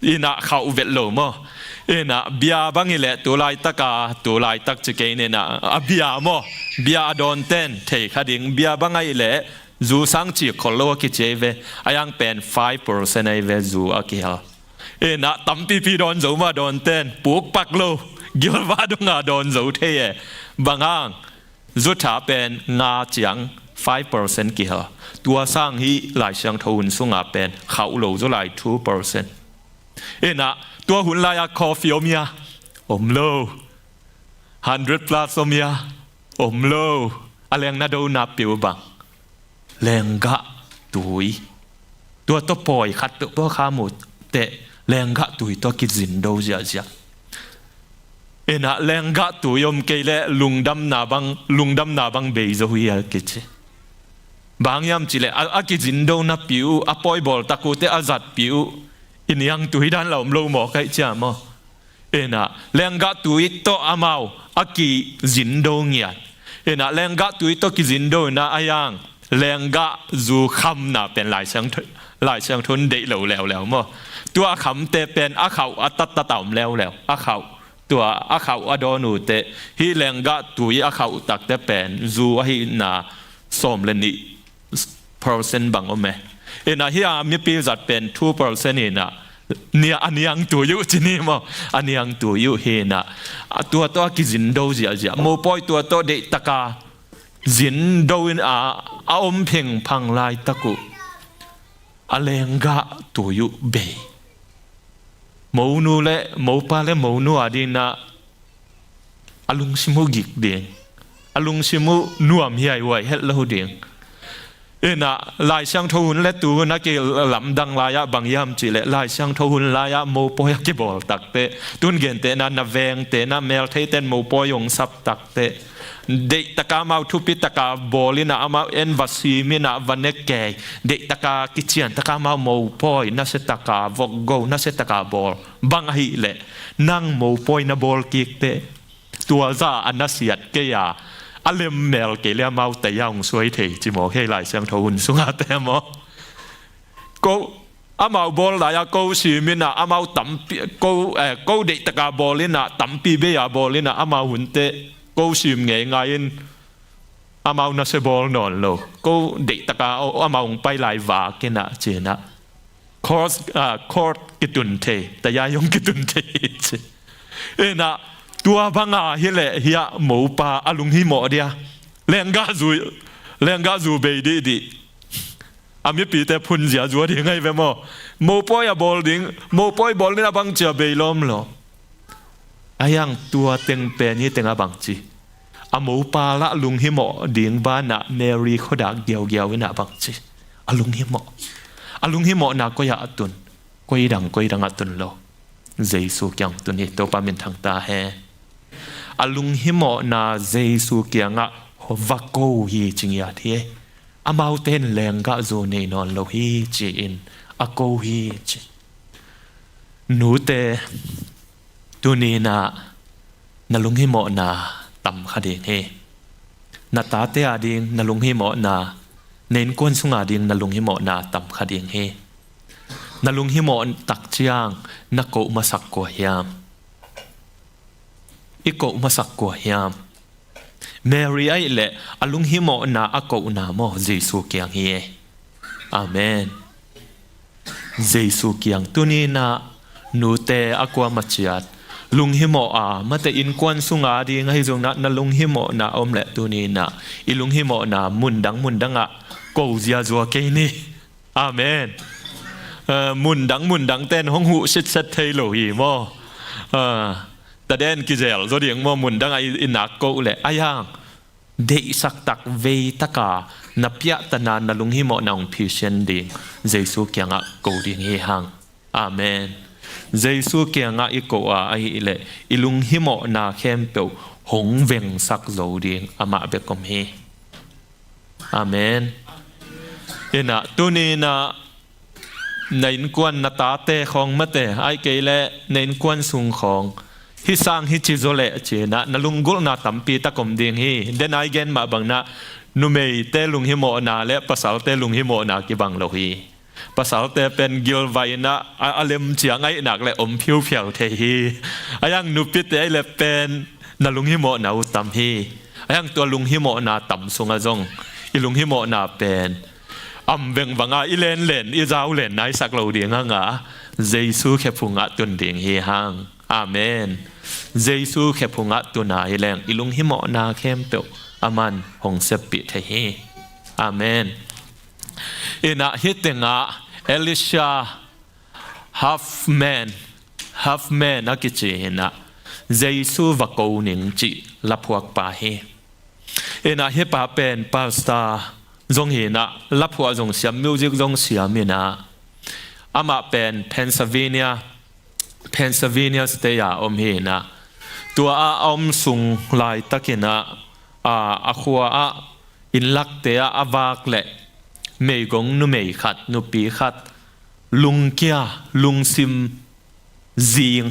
อีน่ะเขาเวทโลมออีน่ะเบียบางอีเล่ตัวลายตักจะเกยเนี่ยนะเบียมอเบียโดนเต้นเทคดิ้งเบียบางอีเล่จูสังจีคนโลกิเจเวอายังเป็น 5% ไอเวจูอะกิฮะเอ็นะตั้มปีโดนจูมาโดนเต้นปลูกปักโลกิลวาดงาโดนจูเทบางอ่างจุดถาเป็นงาเจียง 5% กี่เหรอตัวสร้างฮีหลายเชียงทุนสุงอาเป็นเขาโลจะหลาย 2%นะตัวหุ่นลายคอฟิโอเมียโล100 plus อมียโลอะไรอย่างน่าดูน่าปิวบังแรงกะตุยตัวตัวปล่อยขัดตัวขาหมดแต่แรงกะตุยตัวกิดสินดูเสียนะแรงกะตุยยมเกลลุงดำนาบังเบยจะหุยกิจบางยามจิเลอากิจินโดนับปิวอาปอยบอลตะกูเตอาจัดปิวอินยังตุยด้านเราโลหมอใครเจ้ามอนะแรงกะตุยโตอามาอากิจินโดเงียนะแรงกะตุยโตกิจินโดนะอายังแรงกะจูคำนะเป็นหลายเชียงทุนเดเหลวแล้วมอตัวคำเตเป็นอาเขาอัตตะต่ำแล้วอาเขาตัวอาเขาอดอนูเตฮีแรงกะตุยอาเขาตักเตเป็นจูฮีนาสมเลนี%บางอเมนะฮีอามีปีจัดเป็น 2% นะเนี่ยอันยังตัวอยู่ที่นี่มั้งอันยังตัวอยู่เฮนะตัวกิจินโดเสียโมปอยตัวเด็กตะกาจินโดนอมเพ่งพังลายตะกุอะไรงะตัวอยู่เบย์โมนูเล่โมปาเล่โมนูอดีนะอลุงชิมุกิกเดียงอลุงชิมุนัวมีไอไว้เฮ็ดเล่าเดียงนะลายช่างทุนและตัวนักเกลลำดังลายบางยามจีเลลายช่างทุนลายโมปอยกิบอลตักเตตุนเกนเตนะนาเวงเตนะเมลเทเตนโมปอยงซับตักเตเด็กตะกามาทุปิตะกาบอลินะอามาเอ็นวัซีมินะวันเนกเกยเด็กตะกากิเชียนตะกามาโมปอยนัสตะกาวกโกนัสตะกาบอลบางฮิเลนั่งโมปอยนะบอลกิกเตตัวซ่าอันนัสยัดเกียอเลมเมลเกลียมาแต่ยังสวยเทจิโมให้หลายเสียงทุนสุงาเตมอก็อามาบอลลายก็ซีมินะอามาตั้มก็เด็กตะกาบอลินะตั้มปีเบียบอลินะอามาหุ่นเตก็ซีมง่ายอามานัสบอลนอนโลก็เด็กตะกาอามาไปหลายวากินะเจนะคอร์สกิตุนเทแต่ยายงกิตุนเทนะตัวพังอาเฮเลเฮียหมูปลาอลุงฮิโมเดียแรงกาจูเบดีดีอามีปีแต่พุ่นเสียจัวที่ไงเวมอโมปอยบอลดิ้งโมปอยบอลนี่นะบังเจียเบยล้อมหรออายังตัวเต็งเป็นนี่เต็งอาบังจีอาหมูปลาละลุงฮิโมดิ้งบ้านน่ะเมรีเขาดักเดียววินะบังจีอาลุงฮิโมน่ะก็อยากตุนก็ยังอัตุนโลเจสุกยังตุนนี่ตัวปามินทางตาแฮอลุงฮิโมนาเจสุเกียงะวักโกฮีจิงยาทีอามาเต้นแรงกะโซเนนอนโลฮีจีอินอโกฮีจีนูเตตุนีนาลุงฮิโมนาตัมขดิงเฮนาตาเตอดิงนาลุงฮิโมนาเน้นกวนสุงาดิงนาลุงฮิโมนาตัมขดิงเฮนาลุงฮิโมตักเจียงนักโกมาสักกัวยามอีกโกมาสักกัวยามเมรีไอเล่อลุงฮิโมนาอโกนาโมเจสุเกียงเฮอาเมนเจสุเกียงตุนีนานูเตอกัวมัจยัดลุงฮิโมมาแต่อินกวนสุงาดีไงจงนาลุงฮิโมนาอมเล่ตุนีนาอีลุงฮิโมนามุนดังอะโกเจียจัวเกนี่อาเมนมุนดังเต้นห้องหูชิดเทโลฮีมอแต่เด่นกิเจลตัวเดียงมอมุนดังไออินักโกเล่อายังเดสักตักเวตกานับยะตนานลุงฮิโมนองพิเชนดิงเจสุเกียงะโกดิงเฮหังอาเมนเจสุเกียงะอีโกไอเล่อีลุงฮิโมนาเข้มเปียวหงเวงสักโจดิงอามาเบกอมเฮอาเมนเอ็นะตุนีนาในกวนนาตาเตของมะเตไอเกเลในกวนสุงของฮิสังฮิจิโซเลเจนะนลุงกุลนาตัมปีตะกมดิงฮีเดนไอเกนมาบังนะนุเมยเตลุงฮิโมนาและภาษาเตลุงฮิโมนากิบังโลฮีภาษาเตเป็นกิลไวนะอาเลมเจียงไอหนักและอมผิวเพียวเทฮีอายังนุปิเตไอเลเป็นนลุงฮิโมนาอุตัมฮีอายังตัวลุงฮิโมนาตัมสุงอาจงอีลุงฮิโมนาเป็นอัมเบงบังอาอิเลนเลนอีเจ้าเลนนายสักเราเดียงหะเจสุแค่พุงอัตุนเดียงเฮหังอาเมนเจสุแค่พุงอัตุนายแรงอีลุงฮิโมนาเข้มเปียวอามันหงเสปิเทเฮ อาเมนอินะฮิตงะเอลิชาhalf man นักกิจเห็นนะเยซูวะโกนิงจิละพวกป่าเฮอินะฮิปาเป็นปาสตาจงเห็นนะละพวกจงเสียมิวสิกจงเสียมินะอามาเป็นเพนซิลเวเนียสเตียอมเฮนะตัวอมสุงลายตะกินะอาขัวอินลักเตียอาวากเละเมยกงนุเมยขัดนุปีขัดลุงเกียลุงซิมจีง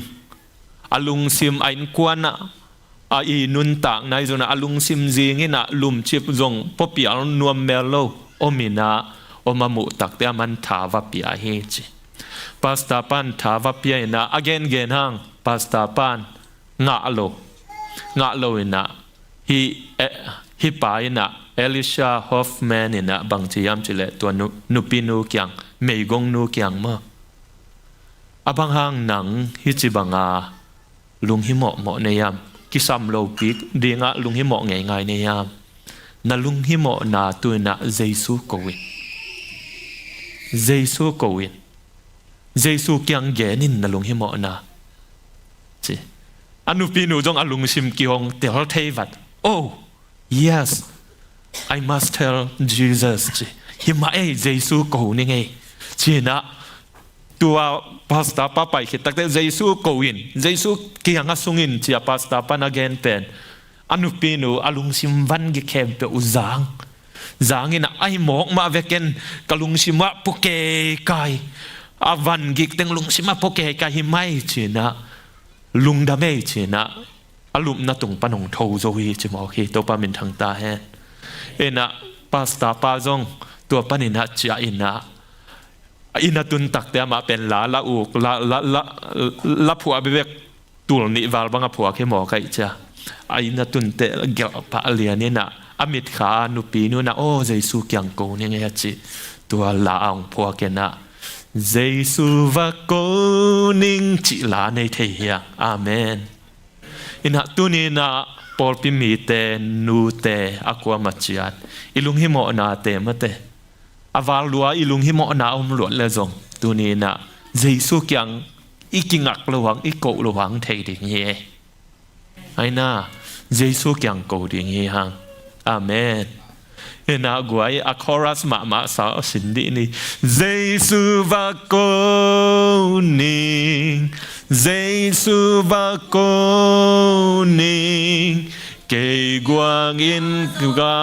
ลุงซิมไอ้กวนอีนุนตากในส่วนลุงซิมจีงนะลุมชิบจงพบปีอันนวมเมลโลอมินะอมามุตักเตียมันทาวปีอาเฮจิปาสตาปันทาวปียนะagainหังปาสตาปันงะโลนะฮิปายนะเอลิชาฮอฟแมนนะบางทียามจิเลตัวนุปีนูเกียงเมยกงนูเกียงมาบางห้างหนังฮิจิบังลุงฮิโมะในยามกิซัมโลปิกดีงะลุงฮิโมะง่ายในยามนาลุงฮิโมะนาตัวนะเยซูโกวินเยซูเกียงเกนินนาลุงฮิโมะนาจินุปีนูจงลุงชิมกิฮงเตลเทวัดOh yes I must tell Jesus จิฮิมาเยซูโกนี่ไงจีนะตัวพาสต้าป้าไปคิดตั้งแต่เยซูโกวินเยซูเกียงสุงินจีพาสต้าป้านักเกนเป็นนุปีนูลุงชิมวันกิเคมเปอุจางอินะไอหมอกมาเวกันกลุงชิมว่าพวกเกย์ไก่วันกิกเต็งลุงชิมว่าพวกเกย์ไก่ฮิไม่จีนะลุงดาเมจีนะลุมนาตุงปนงโทโจฮีจิมโอเคตัวปามินทางตาแฮนะพาสต้าป้าจงตัวปนินะจีอินะตุนตักเตียมาเป็นละอุกละผัวเบกตุลนิวาลบังผัวแค่หมอไก่จ้าอินะตุนเตะเกี่ยวปะเลียนี่นะอมิตขานุปีนูนะโอ้เยซูเกียงโกนี่ไงจีตัวละองผัวแกนะเยซูวะโกนิงจิลาในเทียอาเมนอินะตุนีนะปอลปิมีเตนูเตอกัวมัจจิอัดอิลุงฮิโมนาเตมะเตวาลัวอิลุงฮิโมนาอมหลวดเลจงตุนีนะเยซูเกียงอีกิงักระวังอีโกระวังเทดิงเยไอ้น่าเยซูเกียงโกดิงเยฮังอาเมนเอ็นะกวยอะคอรัสมาสาวสินดีนี่เยซูวะโกนิงเยซูวะโกนิงเกกวางอินกา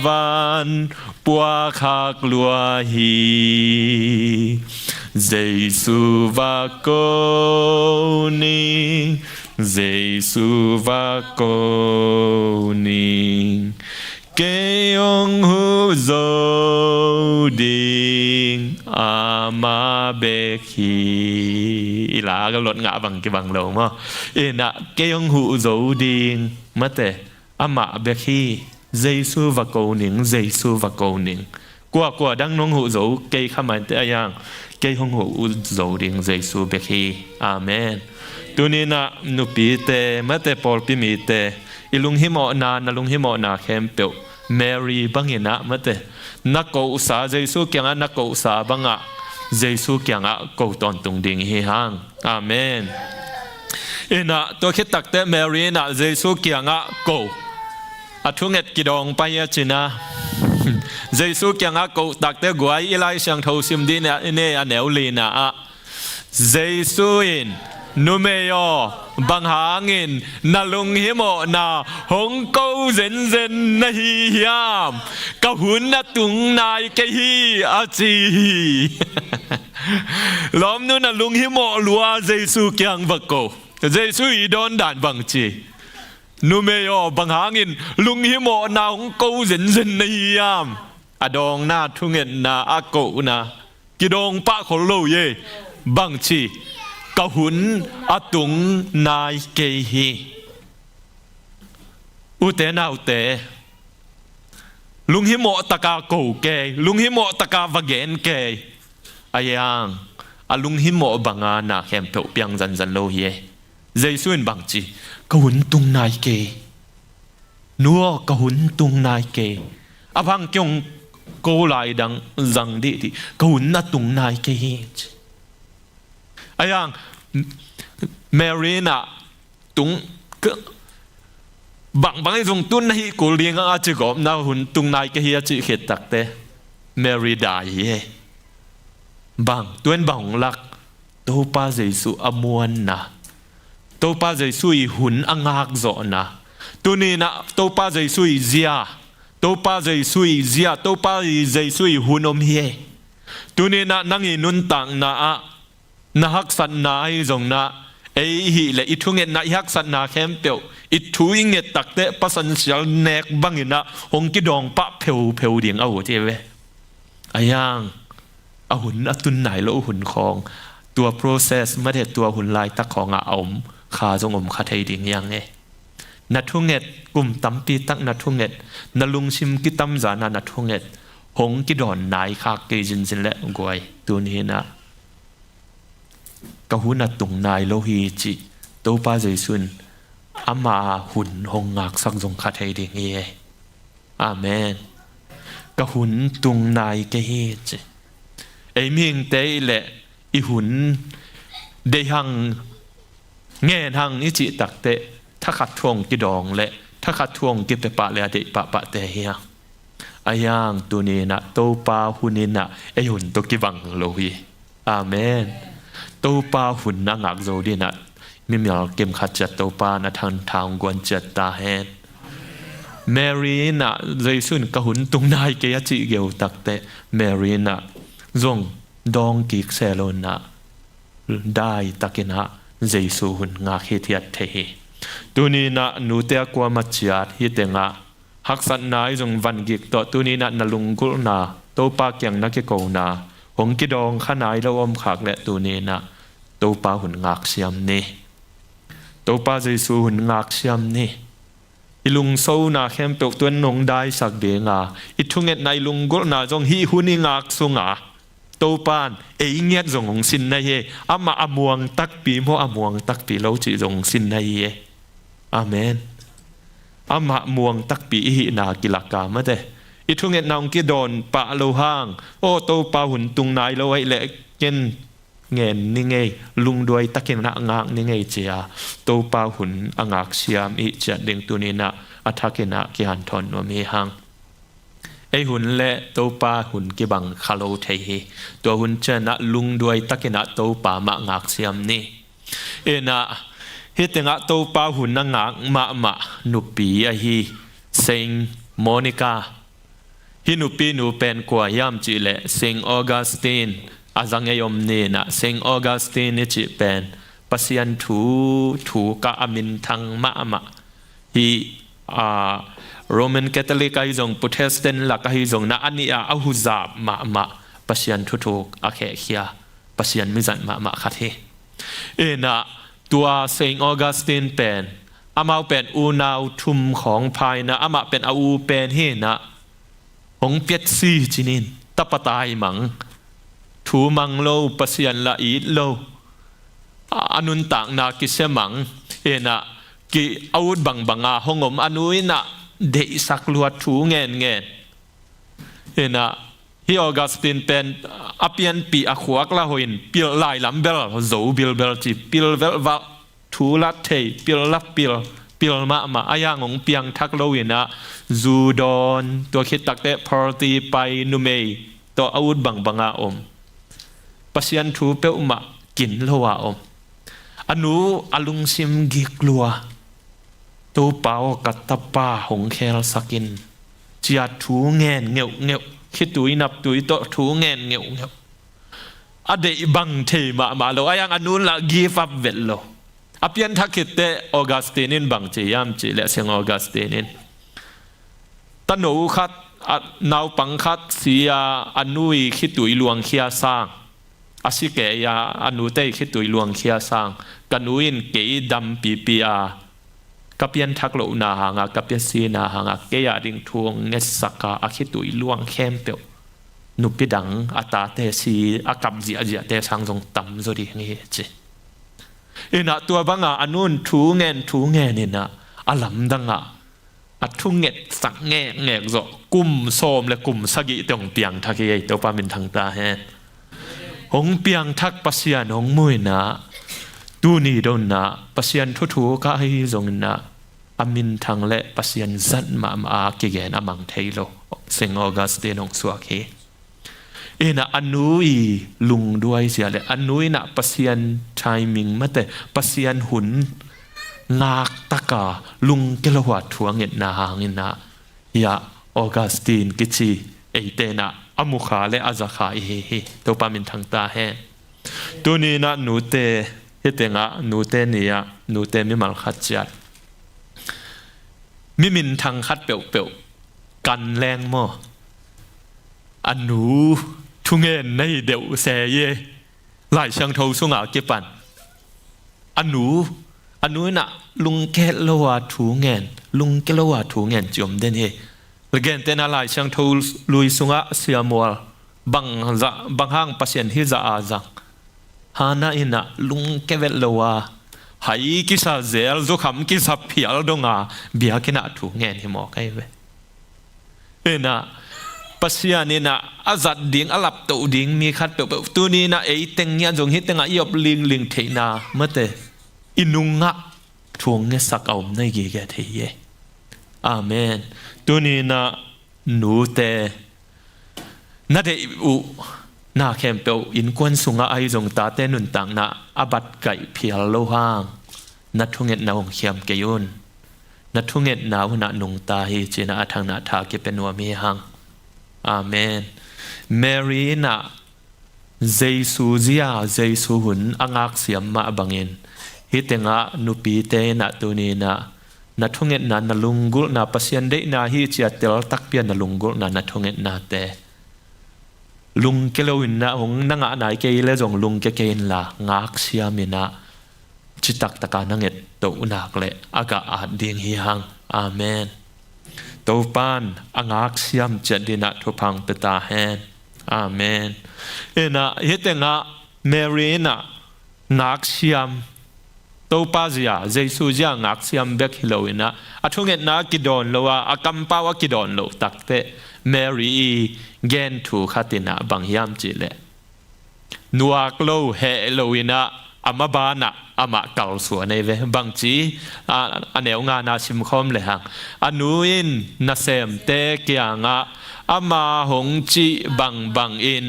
วันปัวคักลัวฮีเยซูวะโกนิงเยซูวะโกนิงเกยองหูโจดิงอามาเบคีอีหลาก็ลดงะบังกิบังโลมั้งเอ็นะเกยองหูโจดิงมาเตอามาเบคีเยซูวะโกนิงเยซูวะโกนิงกว่าดังน้องหูโจเกยขมันเตะยังเกยองหูโจดิงเยซูเบคีอาเมนตัวนี้นะนุปีเตมาเตปอลปิมีเตอิลุงฮิโมนานาลุงฮิโมนาแคมเปลเมรีบังเงินะมาเตนักกูสาเยซูเกียงนักกูสาบังเยซูเกียงกูตอนตุงดิ่งฮิฮังอาเมนอินะตัวคิดตักเตเมรีนะเยซูเกียงกูทุงเอ็ดกิดองไปยจินะเยซูเกียงกูตักเตกวยอีไลเสียงทูซิมดีเนี่ยเนี่ยอันเนวลีนะเยซูอินนูเมยอบางหางินนาลุงฮิโมนาหงเกาเซนนาฮิยามกะหุนนาตุงนายเกฮีอาจีล้อมนู้นนาลุงฮิโมลัวเยซูเกียงบักโกเยซูอีดอนด่านบังจีนูเมยอบางหางินลุงฮิโมนาหงเกาเซนนาฮิยามอดองนาทุงเงินนาอาโกนากิดองปะขโลเยบังจีกะหุนอตุงนายเกฮีอุเตนาอุเตลุงฮิโมตะกาโกเกลุงฮิโมตะกาวะเกนเกอายังลุงฮิโมบังอานาแคมเปเปียงจันโลเยเยซูนบังจีกะหุนตุงนายเกนัวกะหุนตุงนายเก อพังเกี่ยงกูไลดังจังดีที่กูนัดตรงนายเกยไอ้ยังเมรีน่ะตรงบางไอ้ตรงตุนให้กูเลี้ยงอาจจะก็น่าหุ่นตรงนายเกยจะเห็ดตักเตเมรีได้บางตัวบางลักตัวป้าเจสุอมวนนะตัวป้าเจสุยหุ่นอ่างหักโจนะตัวนี้นะตัวป้าเจสุยเจียตัวป้าเจสุยเจียตัวป้าเจสุยหุ่นอมเฮตัวนี้นะนั่งยินุนตังนะฮักสันนาให้จงนะเอ้ยเลยอีทุ่งเงินนะฮักสันนาเข้มเปียวอีทุ่งเงินตักเตะปัสสันเสียเนกบังยินะหงกิดองปะเพวเดียงเอาเจ้าเว้ไอ้ยังเอาหุ่นตุนไหนแล้วหุ่นของตัว process ไม่ได้ตัวหุ่นลายตะของเอาขาจงขาไทยดิ่งยังไงนัดทุ่งเงินกลุ่มตั้มปีตั้งนัดทุ่งเงินนัลุงชิมกิตั้มจานานัดทุ่งเงินหงกิดอนนายขาเกจินสินและกวยตัวนี้นะกะหุ่นนัดตุงนายโลหิจิตัวป้าใจสุนอามาหุ่นหงงักสักจงขาไทยดิ่งยังไงอาเมนกะหุ่นตุงนายเกจิไอ้มิงเตยแหละอีหุ่นได้หังแง่หังอิจิตักเตะถ้าขัดทวงกิดองและถ้าขัดทวงกิเปปะเลยเดปะเตเฮียอายังตัวนี้นะโตปาหุ่นนี่นะไอหุ่นตัวกิบังโลหิอาเมนโตปาหุ่นนางอักโซดีนะมิมีเกมขัดจัดโตปานะทางกวนจัดตาแฮนแมรีน่ะใจสุนกะหุ่นตุงนายเกียจิเกียวตักเตแมรีน่ะจงดองกิกเซโลน่ะได้ตักินะใจสุหุ่นงาเขียดเทหตัวนี้น่ะนูเตะกว่ามัจฉิดฮิตเงาหักสันนายจงวันกิกต่อตัวนี้น่ะนลุงกุลนาโตปาเกียงนักเกวนาหงกิดองขนายละอมขากและตัวนี้น่ะโตปาหุ่นงากเสียมนี่โตปาใจสุหุ่นงากเสียมนี่อีลุงโซนาเข้มเปลกตัวนงได้สักเดงาอีทุ่งเงินในลุงกุลนาจงฮีหุนิงากสุงาโตปานเอเงียจงสินในเยอามาอมวงตักปีโมอมวงตักปีเราจีจงสินในเยอาเมนอามาอมวงตักปีอีนากิลากามาเดอีทุ่งเงินนางกิดอนปะโลห้างโอโตปาหุ่นตุงนายเราไว้เละเกนเงินนี่ไงลุงด้วยตะเกียงนักงากนี่ไงเจียโตปาหุ่นอ่างเสียมอีจัดเด้งตัวนี้นะอัฐกินะกิหันทอนว่ามีหังไอหุ่นและโตปาหุ่นกิบังคาโลเทฮีตัวหุ่นเจนะลุงด้วยตะเกียงโตปามะงากเสียมนี่เอนะเฮตงะโตปาหุ่นนังงากมะนุปีไอฮีเซงโมนิกาฮินุปีนูเป็นกว่ายามจีเลเซงออกัสตินอาจังยมนี่นะเซงออกัสตินนี่จีเป็นปัสยันถูกะอามินทังมะฮีโรมันคาทอลิกไอจงพุทธสแตนลักไอจงนะอันนี้อาหุซาบมะปัสยันถูกอาเคเคียปัสยันมิจันมะขัดเฮเอนะตัวเซงออกัสตินเป็นอามาเป็นอูนาวทุมของภายนะอามาเป็นอูเป็นเฮนะหงเปียดซีจินินตะปะตายมังถูมังโลปัสยันละอีโลอนุนต่างนากิเสมังเอนะกิอาวุธบังหงมอนุยนะเดสักลวดถูเงินเอนะฮิออกัสตินเป็นอเปียนปีอขวกละหินปิลลายลำเบลโซบิลเบลจีปิลเวลวะถูลัดเทปิลลับปิลมาอายางงเปียงทักโลวินะจูดอนตัวคิดตักเตะพาร์ตี้ไปนุเมยตัวอาวุธบังอมปัสยันถูเปอุมะกินโลวะอมอนุอลุงซิมกิกลัวตัวเปากัตตาปาหงเคลสกินจียถูเงินเงียวคิดตุยนับตุยโตถูเงินเงียวอเดบังเทมาโลอายังอนุละกีฟับเวลโลอเปียนทักคิดเตออกัสตินินบังเจียมจีเลเซงออกัสตินินตันโนขัดนาวปังขัดเสียอนุยคิดตุยลวงเคียสร้างอาศิเกยาอนุเตคิดตุยลวงเคียสร้างกันุอินเกยดำปีอากับเปียนทักโลนาหางกับเปียนซีนาหางเกียดิงทวงเนสกาอาคิดตุยลวงเข้มเปียวนุปิดังอัตาเตซีอากับจีอาเตสังจงตำจดีงี้จีเอ็นะตัวบังอาอนุนถูเงินนี่นะอลัมดังอา อัดทุ่งเง็ดสักแงกแงกโจกุมโสมและกุมสกิตรงเปียงทักเยตัวปามินทางตาแฮหงเปียงทักปัสยานหงมุยนะตูนีโดนนะปัสยานทุกๆก็ให้จงนะอามินทางและปัสยันจัดมาเกณฑ์อามังเทโลเซงออกัสเตนองสวกเฮนะอันนุยลุงด้วยเสียเลยอันนุยนะปัสยันชายมิงมาแต่ปัสยันหุนนักตะกาลุงเกลวัดทัวเงินนาหางินนะยาออกัสตินกิชีเตนะอามุขาและอาซาคาเฮตัวปามินทางตาแฮตัวนี้นะนูเตเฮเตงะนูเตนี่ยนูเตมิมัลขัดจัดมิมินทางคัดเปียวๆกันแรงมั่วอันหนูทุงเงินในเดียวเสยหลายช่างเท่าสุงอาเก็บปันอันหนูน่ะลุงแกลวาถูเงินลุงแกลวาถูเงินจมเด่นเฮแล้วแกนเต้นอะไรช่างเท่าลุยสุงอาเสียมัวบางห้างปัสยันฮิจะอาจังฮานาอินะลุงแกเวลวาหายกิสาเซลจุคำกิสาเพียลดงาเบียกินาถูเงินหิมอกไอ้เว้นะปัสยานี่นะอาจัดดิ่งอาลับตัวดิ่งมีขัดเปล่าตัวนี้นะเต็งเนี่ยจงฮิตเต็งยบลิงเทนาเมื่อแต่อินุงะทวงเงสักเอาในกี่แก่เทียอาเมนตัวนี้นะหนูแต่นาเดอุนาแคมเปลอินควนสุงไอจงตาเตนุนต่างนะอาบัดไก่เพียลโลหางนัดทุงเงินนาวเขียมเกยุนนัดทุงเงินนาวนานุงตาฮีจีนาทางนาทาเกเป็นวัวมีหังอาเมนเมรีนะเจสูเจียเจสูหุนอังอักเสียมมาบังเงินฮิตงะนุปีเตนะตัวนี้นะนัดทุงเงินนาลุงกุลนาปัสยันเดนาฮีจีเตลตักเปียนนาลุงกุลนานัดทุงเงินนาเตลุงเกลวินนะหงนั่งไหนเกยเลจงลุงเกยนละงักเสียมินะจิตักตะการนั่งเอ็ดตัวนักเละอากาศดิ่งหิหังอาเมนตัวปานงักเสียมจะดินะทุพังเปตาแฮนอาเมนนะเฮตงะเมรีนะงักเสียมตัวป้าเสียเจสุเจียงักเสียมเบกฮิโลวินะอาทุงเอ็ดนะกิดอนโลวะอากัมปาวะกิดอนโลตักเตเมรีเกนถูขัดินะบางยามจิเลนัวกโลเฮโลวินะอามาบานะอามาเก่าสวนในเวบางจีอันเนวงานาชิมคอมเลยฮังอนุอินนาเซมเตเกียงะอามาหงจีบางอิน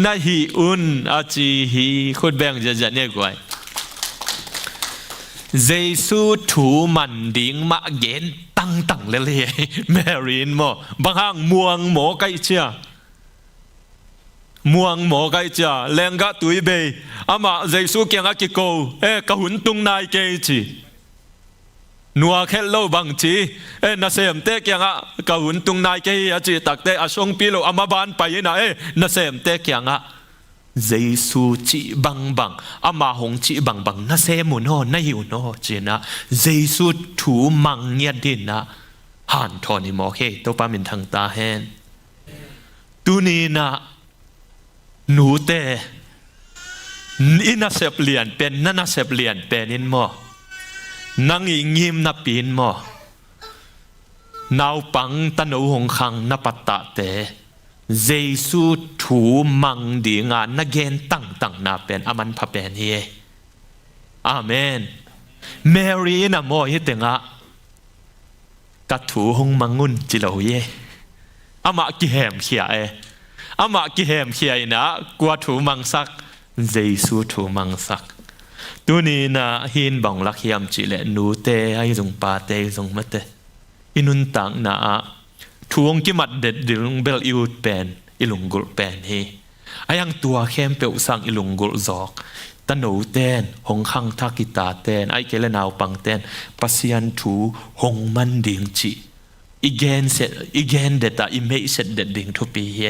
นาฮิอุนอาจีฮีคุดแบงจะเนี่ยกวยเจสูถูมันดิ่งมาเกนตั้งเลยแมรีนโมบางห้างม่วงหมอไก่เชียม่วงหมอไก่เชียแรงกะตุยเบยอามาเจสูเกียงอากิโกกะหุนตุงนายเกจีนัวแค่เล่าบางจีนาเซมเตเกียงอะกะหุนตุงนายเกยจีตักเตอชงปีโลอามาบานไปนะนาเซมเตเกียงอะเจสูจีบังอามาหงจีบังนาเซมุนโฮนาหิวโนจีนะเจสูถูมังเงียดินนะหันทอนิโมเคตัวปามินทางตาแฮนตูนีนะหนูเตอินาเซปเลียนเป็นนันเซปเลียนเป็นนินโมนังอิงิมนับปีนโมนาวปังตะนูหงคังนับปัตตะเตเจสูถูมังดีงานนักเกนตั้งนาเป็นอามันพะเป็นเฮอาเมนเมรีนะโมฮิตงะกัดถูหงมังงุนจิโลเยอามากิแหมเขียอามากิแหมเขียนะกว่าถูมังสักเจสูถูมังสักตัวนี้นะหินบังลักยามจิเลนูเตให้จงปาเตจงมะเตอินุนตังนะทวงกิมัดเด็ดดิลงเบลอิวเป็นอิลุงกุลเป็นเฮอายังตัวเข้มเปวสังอิลุงกุลจอกตะโนเตนหงคังทักิตาเตนไอเกลนาวปังเตนปัสยันถูหงมันดิ่งจีอีเกนเดตาอิเมย์เสดเด็ดดิ่งทุปีเฮ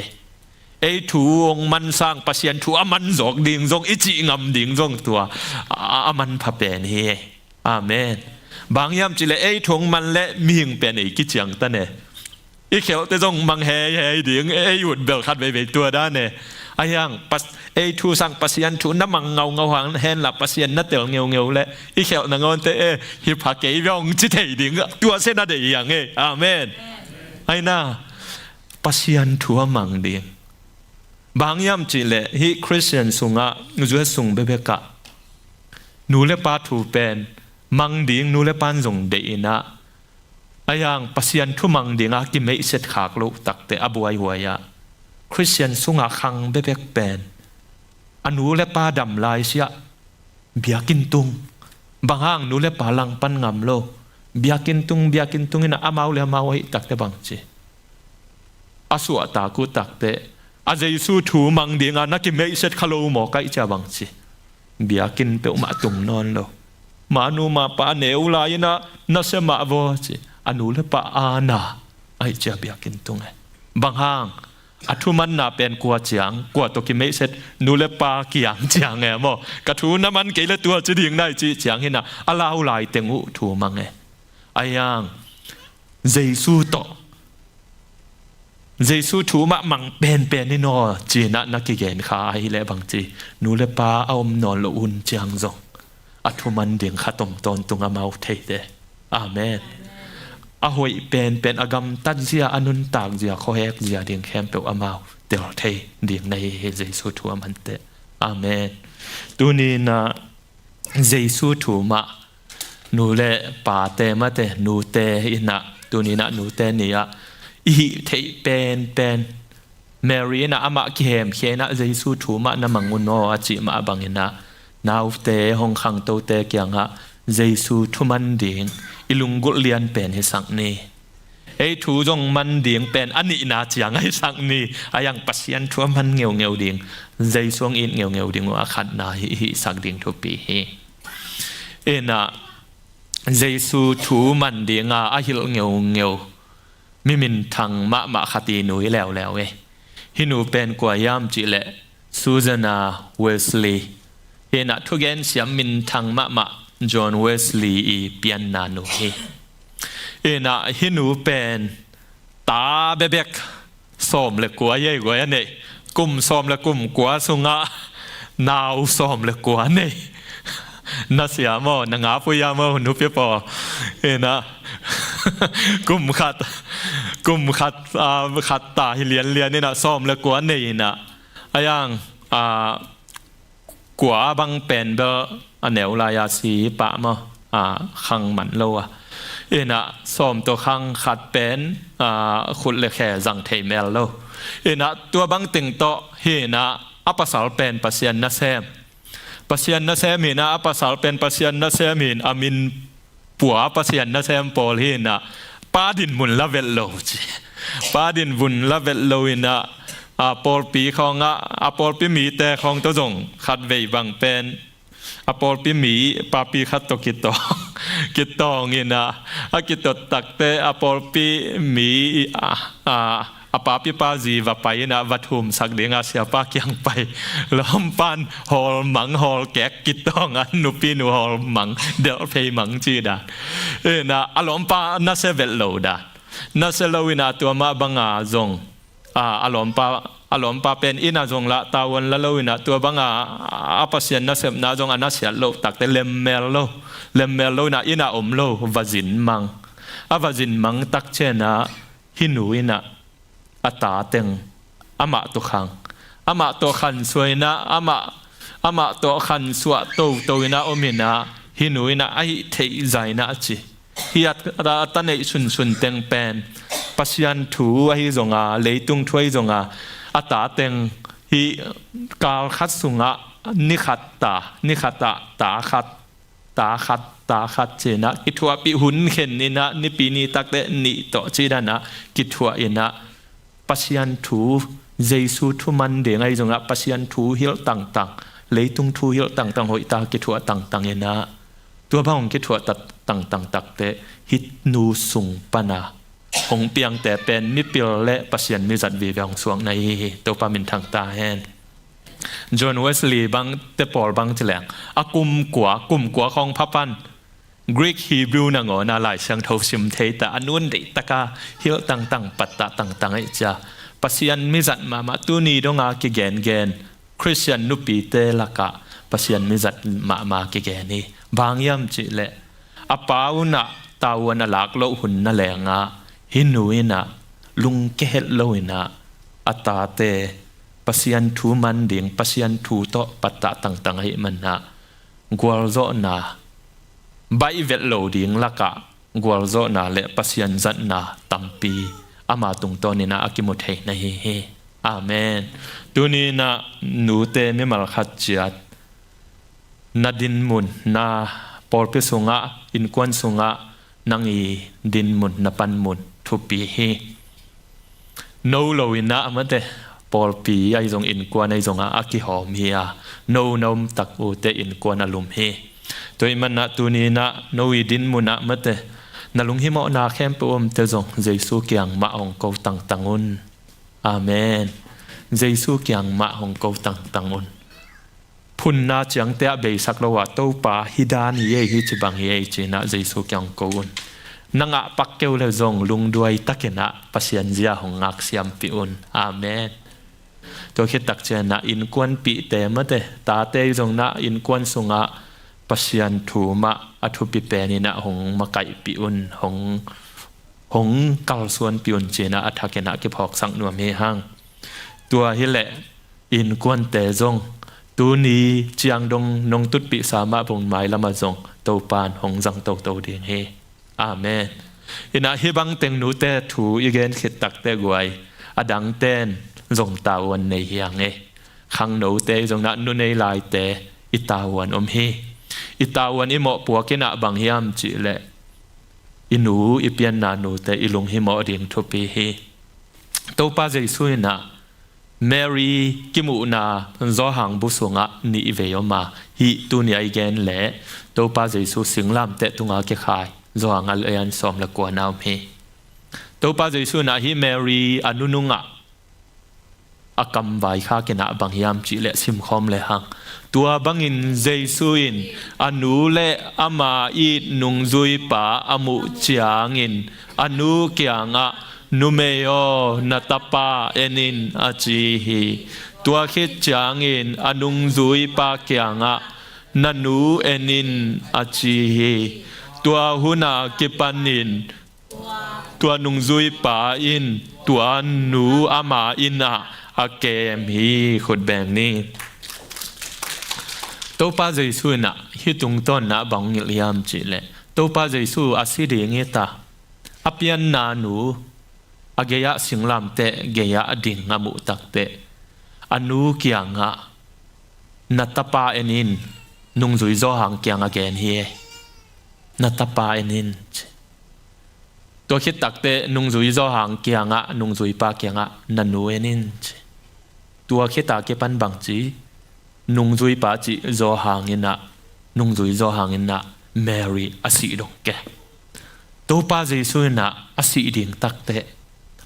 ไอถูหงมันสร้างปัสยันถูอามันจอกดิ่งจงอิจิงำดิ่งจงตัวอามันพะเป็นเฮอาเมนบางยามจิเลไอทงมันและมีหิงเป็นไอกิจยังตะเน อีเขียวแต่จงมังเฮดิ่งหยุดเบลคัดไปตัวด้านเนี่ยไอ้ยังปัสทูสังปัสยันทูน้ำมังเงาหางเห็นหลับปัสยันนัดเตลเงียวเลยอีเขียวนางอนเตฮิพักเกยองจิตเฮดิ่งตัวเส้นนั่นเดียงอาเมนไอ้น่าปัสยันทูมังดิ่งบางยามจีเล่ฮิคริสเตียนสุงะนูจะสุงเบกะนูเลปาทูเป็นมังดิ่งนูเลปันจงเดียนะไอ้ยังปัสยันทูมังดิ่งกิไม่เสร็จขากลูกตักเตอบัวหัวยาคริสเตียนสุงะขังเบกเป็นอนุเลปาดำลายเสียเบียกินตุงบางห้างนูเลปาลังปันงำโลเบียกินตุงอินะอามาเลมาไว้ตักเตบังจีอาสวตากูตักเตอาเจสูถูมังเดียงนักกิเมย์เสร็จขลุ่มหมอกไอจ่าบังจีเบียกินเปอมาตุงนอนโลมานูมาปาเนวลายนะนัสมาโวจีอนุเลปาอาณาไอจ่าเบียกินตุงไอบางห้างอัทุมันน่าเป็นกว่าเจียงกว่าตัวกิไม่เสร็จนูเลปาเกียงเจียงไงโมกระทูน้ำมันเกลือตัวจะดิ่งได้จีเจียงเห็นนะอาลาอุไลเต็งอุถูมังไงไอ้ยังเจสูโตเจสูถูมามังเป็นนี่นอจีน่ะนักกิเกนขาไอ้เล่บางจีนูเลปาเอามนอนละอุ่นเจียงจงอัทุมันเดียงขัดตมตนตุงอามาเทเดอาเมนอาหวยเป็นอากรรมตัดเสียอนุนตากเสียข้อแหกเสียเดียงแคมเปลอามาวเดลเทเดียงในเจสูทัวมันเตอาเมนตัวนี้นะเจสูทัวมานูเลป่าเตมาเตนูเตอินะตัวนี้นะนูเตนี่อะอีเทเป็นเมรีนะอามาเข็มเขนะเจสูทัวมานะมังอุนโนอาจิมาบังอินะนาวเตหงขังโตเตเกียงอะเจสูทุมันเดียงอิลุงกุเลียนเป็นให้สังนี้ไอ้ทูจงมันเดียงเป็นอันนี้น่าเจียงให้สังนี้อายังปัสยันทัวมันเงียวเดียงใจสวงอินเงียวเดียงว่าขัดนาฮิสักเดียงทุปีเอ็น่ะใจสูทูมันเดียงอาฮิลเงียวมิมินทังมาขัดีหนุ่ยแล้วฮินูเป็นกว่ายามจิเละซูซานาเวสลีย์เอ็น่ะทุกแกนเสียมินทังมาจอห์นเวสลีย์เปียนนานุเฮเอ็น่ะฮินูเป็นตาเบกซ้อมเล็กกว่าใหญ่กว่าเนี่ยกุมซ้อมเล็กกุมกว่าสุงะนาวซ้อมเล็กกว่าเนี่ยน่าเสียมั้งนางอาปุยามงนุเปียปอเอ็น่ะกุมขัดตาฮิเลียนนี่นะซ้อมเล็กกว่าเนี่ยนะอายังกว่าบางเป็นเบออันเนวลายาสีปะมั้งขังมันโลอะเอ็น่ะซ้อมตัวขังขัดเป็นขุดเล็กแค่จังเทเมลโลเอ็น่ะตัวบางติงโตเห็น่ะอัปสารเป็นปัสยันนัสเซมปัสยันนัสเซมินะอัปสารเป็นปัสยันนัสเซมินอามินปัวปัสยันนัสเซมปอลเห็น่ะปาดินบุญละเวลโลจีปาดินบุญละเวลโลอินะปอลปีของปอลปีมีแต่ของตัวจงขัดเวบางเป็นปอลปีมีปาปีขัดตกิตองเงินะกิตตักเตปอลปีมีปาปีปาจีว่าไปนะวัดหุมสักเดียงเสียปาเกียงไปล้อมปันฮอลมังฮอลแกกกิตองนุปีนูฮอลมังเดลเพย์มังจีดานะล้อมปานาเซเวลโลดานาเซโลวินาตัวมาบังอาจงอารมณ์ปาเป็นอินาจงละตาวันละโลวินะตัวบังอาปัสยันนัสเซมนาจงอนัสเสียโลตักแต่เลมเมลโลนะอินาอมโลวาจินมังวาจินมังตักเชนะฮินูอินะอัตาเต็งอามาตัวขังอามาตัวขันสวยนะอามาตัวขันสวะโตวินะอมินะฮินูอินะไอเทใจนะจีฮิอัตตันเอชุนเต็งเป็นปัสยันถูไอจงเลยตุงถ้วยจงอัตาเต็งฮิกาลขัดสุงนิขัดตาตาขัดเจนะกิทัวปีหุนเข็นนี่นะนี่ปีนี้ตักเตนี่ต่อจีดานะกิทัวอินะปัสยันถูเจสูทุมันเดงไอจงปัสยันถูฮิลต่างเลยตุงถูฮิลต่างหอยตากิทัวต่างอินะตัวบ้องกิทัวต่างตักเตฮิตนูสุงปนาองเปียงแต่เป็นมิเปียและปัสยันมิจัดวีบางสวงในตัวปามินทางตาแฮนจอห์นเวสลีย์บางเตปอลบางเจริญกุมกัวของพระปัน Greek Hebrew na ngo na lai sang thau sim thei ta anun de taka hil tang tang patta tang tang ai cha pasian mi zat ma tu ni donga ki gen Christian nu pi te laka pasian mi zat ma ki gen ni bangyam chi le apauna tawana lak lo hun na lenga hinuina lung ke het loina atate pasian thu man ding pasian thu to patta tang tang ai man na gwal zo na bai vet lo ding laka gwal zo na le pasian zat na tampi ama tung to ni na akimut hei na he amen tuni na nu te me mal khat chiat na din mun na por pe sunga in kwan sunga nangi din mun na pan mun thupi he no lo ina amate por pi ai jong in kwan ai jong a kikhawm hi a no nom tak u te in kwan alum he toi man na tuni na noi din muna mate nalung hi mo na khempeuh te jong jesu kyang ma ong ko tang tangun amen jesu kyang ma ong ko tang tangun phun na chiang te be sak lo wa topa hidan ye hi chi bang ye chi na jesu kyang ko un nanga pakkeu le jong lung duai takena pasian zia hong ngak siam pi un amen to khit tak chen na in kwan pi te mate ta te jong na in kwan sunga pasian thu ma athu pi pe ni na hong ma kai pi un hong kal suan pi un che na athakena ke phok sang nuam he hang tua hi le in kwan te jong tu ni chiang dong nong tut pi sa ma bong mai lama jong to pan hong jang to ding he amen ina hi bang teng nu te thu igen khit tak te guai adang ten jong tawan nei hiang e khang no te jong na nu nei lai te itawan he itawan imo puakena bang hiam chi le inu ipian na nu te ilung hi mo ding thupi hi topa jesu na Mary kimu na zo hang bu sunga ni veyoma hi tu ni ai gen le topa jesu singlam te tunga ke khai zo angal ayan som la kwa naw he topa jesu na hi Mary anununga akam vai kha ke na bang hiam chi le sim khom le hang tua bangin jesuin anu le ama I nung zui pa amu chiangin anu kyanga numeo natapa enin achi hi tua khit chiangin anung zui pa kyanga nanu enin achi hi tua huna kipanin tua nung zui pa in tua nu ama ina akem hi khut bang ni topa jesu na hitung ton na bang liam chi le topa jesu asidi ngeta apian na nu ageya singlam te geya ading ngamu takte anu kyanga natapa enin nung zui zo hang kyanga gen hi natapa enin to khit takte nung zui zo hang kyanga nung zui pa kyanga nanu enin tua khita ke pan bang chi nung zui pa chi zo hangina nung zui zo hangina Mary asi dong ke topa jesu na asi ding takte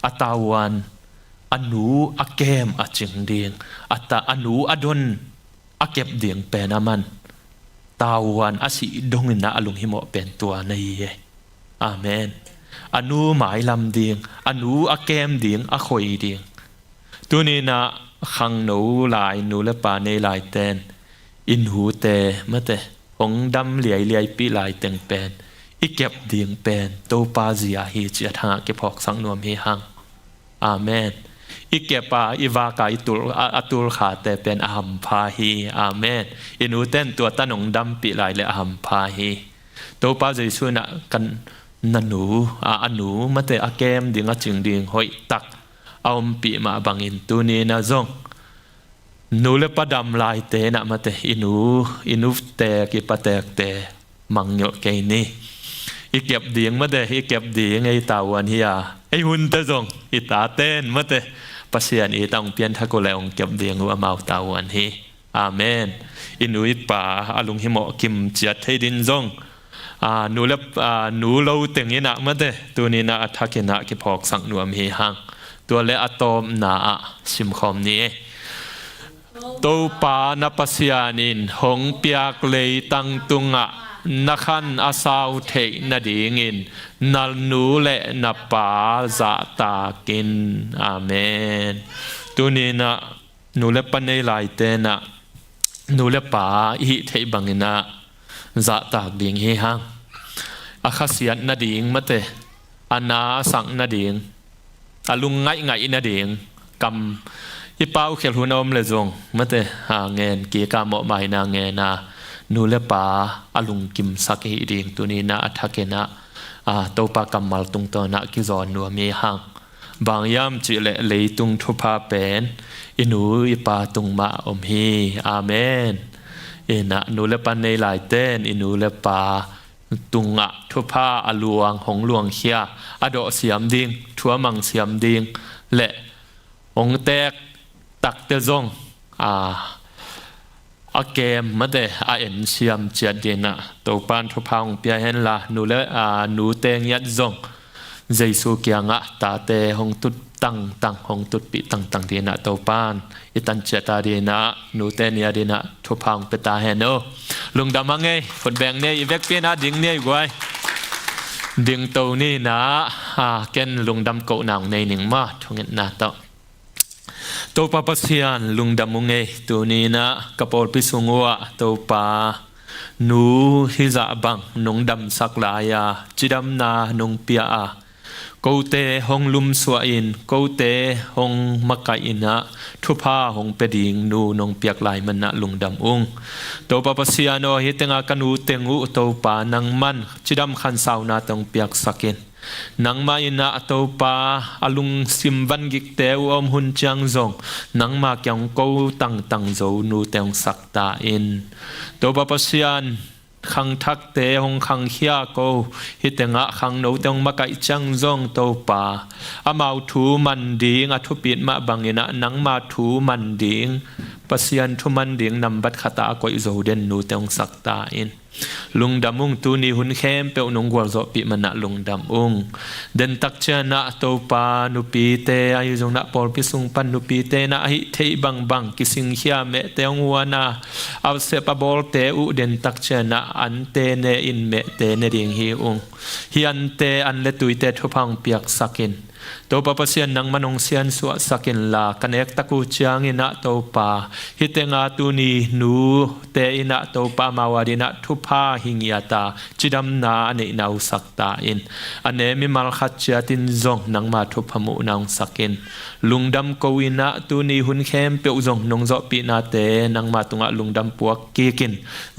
atawan anu akem aching ding ata anu adon akep ding penaman tawan asi dongina alung himo pen tua nei amen anu mai lam ding anu akem ding a khoi ding tunina khang no lai nu le pa nei lai ten in hu te mate hong dam liai pi lai teng pen ikep ding pen topa zia hi chi tha ke phok sang nuam hi hang amen ikepa iwa ka atul kha te pen aham pha hi amen inu ten tua tanong dam pi lai le aham pha hi topa jesu na kan nanu anu mate akem ding a ching ding hoi tak aum pi ma bangin tu ni na zong nu le padam lai te na mate inu te ki patek te mangyo ke ni ikep ding mate ikep ding ei tawan hi a ei hun te zong ita ten mate pasian I tang pian tha ko le ong kep ding u amau tawan hi amen inu pa alung hi mo kim chiat thei din zong nu lo teng ina mate tu ni na athakena ki phok sang nuam hi hang tua le atom na sim khom ni Topa na pasianin hong piak lei tang tunga นักขันอาสาวเทนาดิงินนัลนูเลนับปาจะตากินอาเมนตัวนี้นะนูเลปันในลายเตนะนูเลปาอิเทบังนะจะตากดิ่งเฮฮังอาคาเสียนนาดิ่งมาเตอานาสังนาดิ่งอาลุงไงนาดิ่งกำอีเป้าเขียนหัวนมเลยจงมาเตหาเงินกีกาหมอใหม่นาเงินนานูเลปาอาลุงกิมสักฮิดิ่งตัวนี้นะอัฐเกนะโตปากำมัลตุงตอนะกิจอนนัวมีหังบางยามจิเลเลยตุงทุพาเป็นอินูอีปาตุงมาอมฮีอาเมนนะนูเลปันในหลายเต้นอินูเลปาตุงะทุพาอลวงหงลวงเขียอดอเสียมดิงทัวมังเสียมดิงและองแตกตักเตจงอาเกมมาเดอาเอ็นเสียมเจียดีนะตัวปานทุพาองเปียเห็นละนูเลนูเตงยัดจงใจสุกียงะตาเตหงตุดตังหงตุดปีตังดีนะตัวปานอิตันเจตาดีนะนูเตเนียดีนะทุพาองเปตาเฮนโอลุงดำมังไงคนแบ่งเนี่ยอีเวกเปียนะดิ่งเนี่ยกวยดิ่งตัวนี่นะเกนลุงดำโกนางในหนึ่งมาทงเงินนะตัวปาปัสยานลุงดำมุงไงตัวนี้นะกระโปรงพิสุงวะตัวปานูฮิซาบังนงดำสักลายาจิดำนานงเปียกูเตหงลุมสวอินกูเตหงมักไกอินะทุพาหงเปดิงนูนงเปียกลายมันนะลุงดำอุงตัวปาปัสยานโอฮิตงากันูเตงูตัวปานังมันจิดำขันสาวนาตงเปียกสักินนังมาอินะตัวปาอลุงซิมวันกิกเตวอมหุนจังซงนังมาเกียงกูตังโจนูเตงสักตาอินตัวปาปัสยานขังทักเตหงขังเฮียโกฮิตงะขังโนเตงมาไกจังซงตัวปาอามาถูมันดิงอทุปิดมาบังอินะนังมาถูมันดิงปัสยันทุมันดิงนำบัดขตาโกอิโจเดนนูเตงสักตาอินลุงดำอุงตูนีหุนเข้มเปวนงกวลโซปีมันนะลุงดำอุงเดินตักเชนะโตปานุปีเตอายุจงนะปอลพิสุงปันนุปีเตนะหิเทบังกิสิงเขียเมเตงวานาเอาเสปบอลเตอุเดินตักเชนะอันเตเนอินเมเตเนดิงฮิอุงฮิอันเตอันเลตุยเตทุพังเปียกสักินตัวปะเสียนนังมันงเสียนสวสักินลากันเอกตะกูเชียงอินะตัวปาฮิเตงาตูนีนูเตอินะตัวปามาวาดินะทุพาหิงยาตาจิดำนาเนนาอุสักตาอินอันเนมิมัลขัดเชียตินซงนังมาทุพมุนังสักินลุงดำกวินะตูนีหุนเข้มเปียวซงนงโซปีนาเตนังมาตุงะลุงดำปวกกีกิน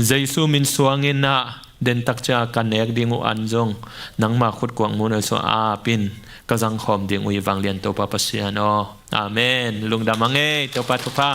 ใจซูมินสวงอินะเดินตักจากกันเอกดิงูอันซงนังมาขุดกวางมูนอโซอาปินก็จังคอมดิ่งอุยวังเลียนตัวปาปัสยานออาเมนลุงดำมังเอตัวปาทุพา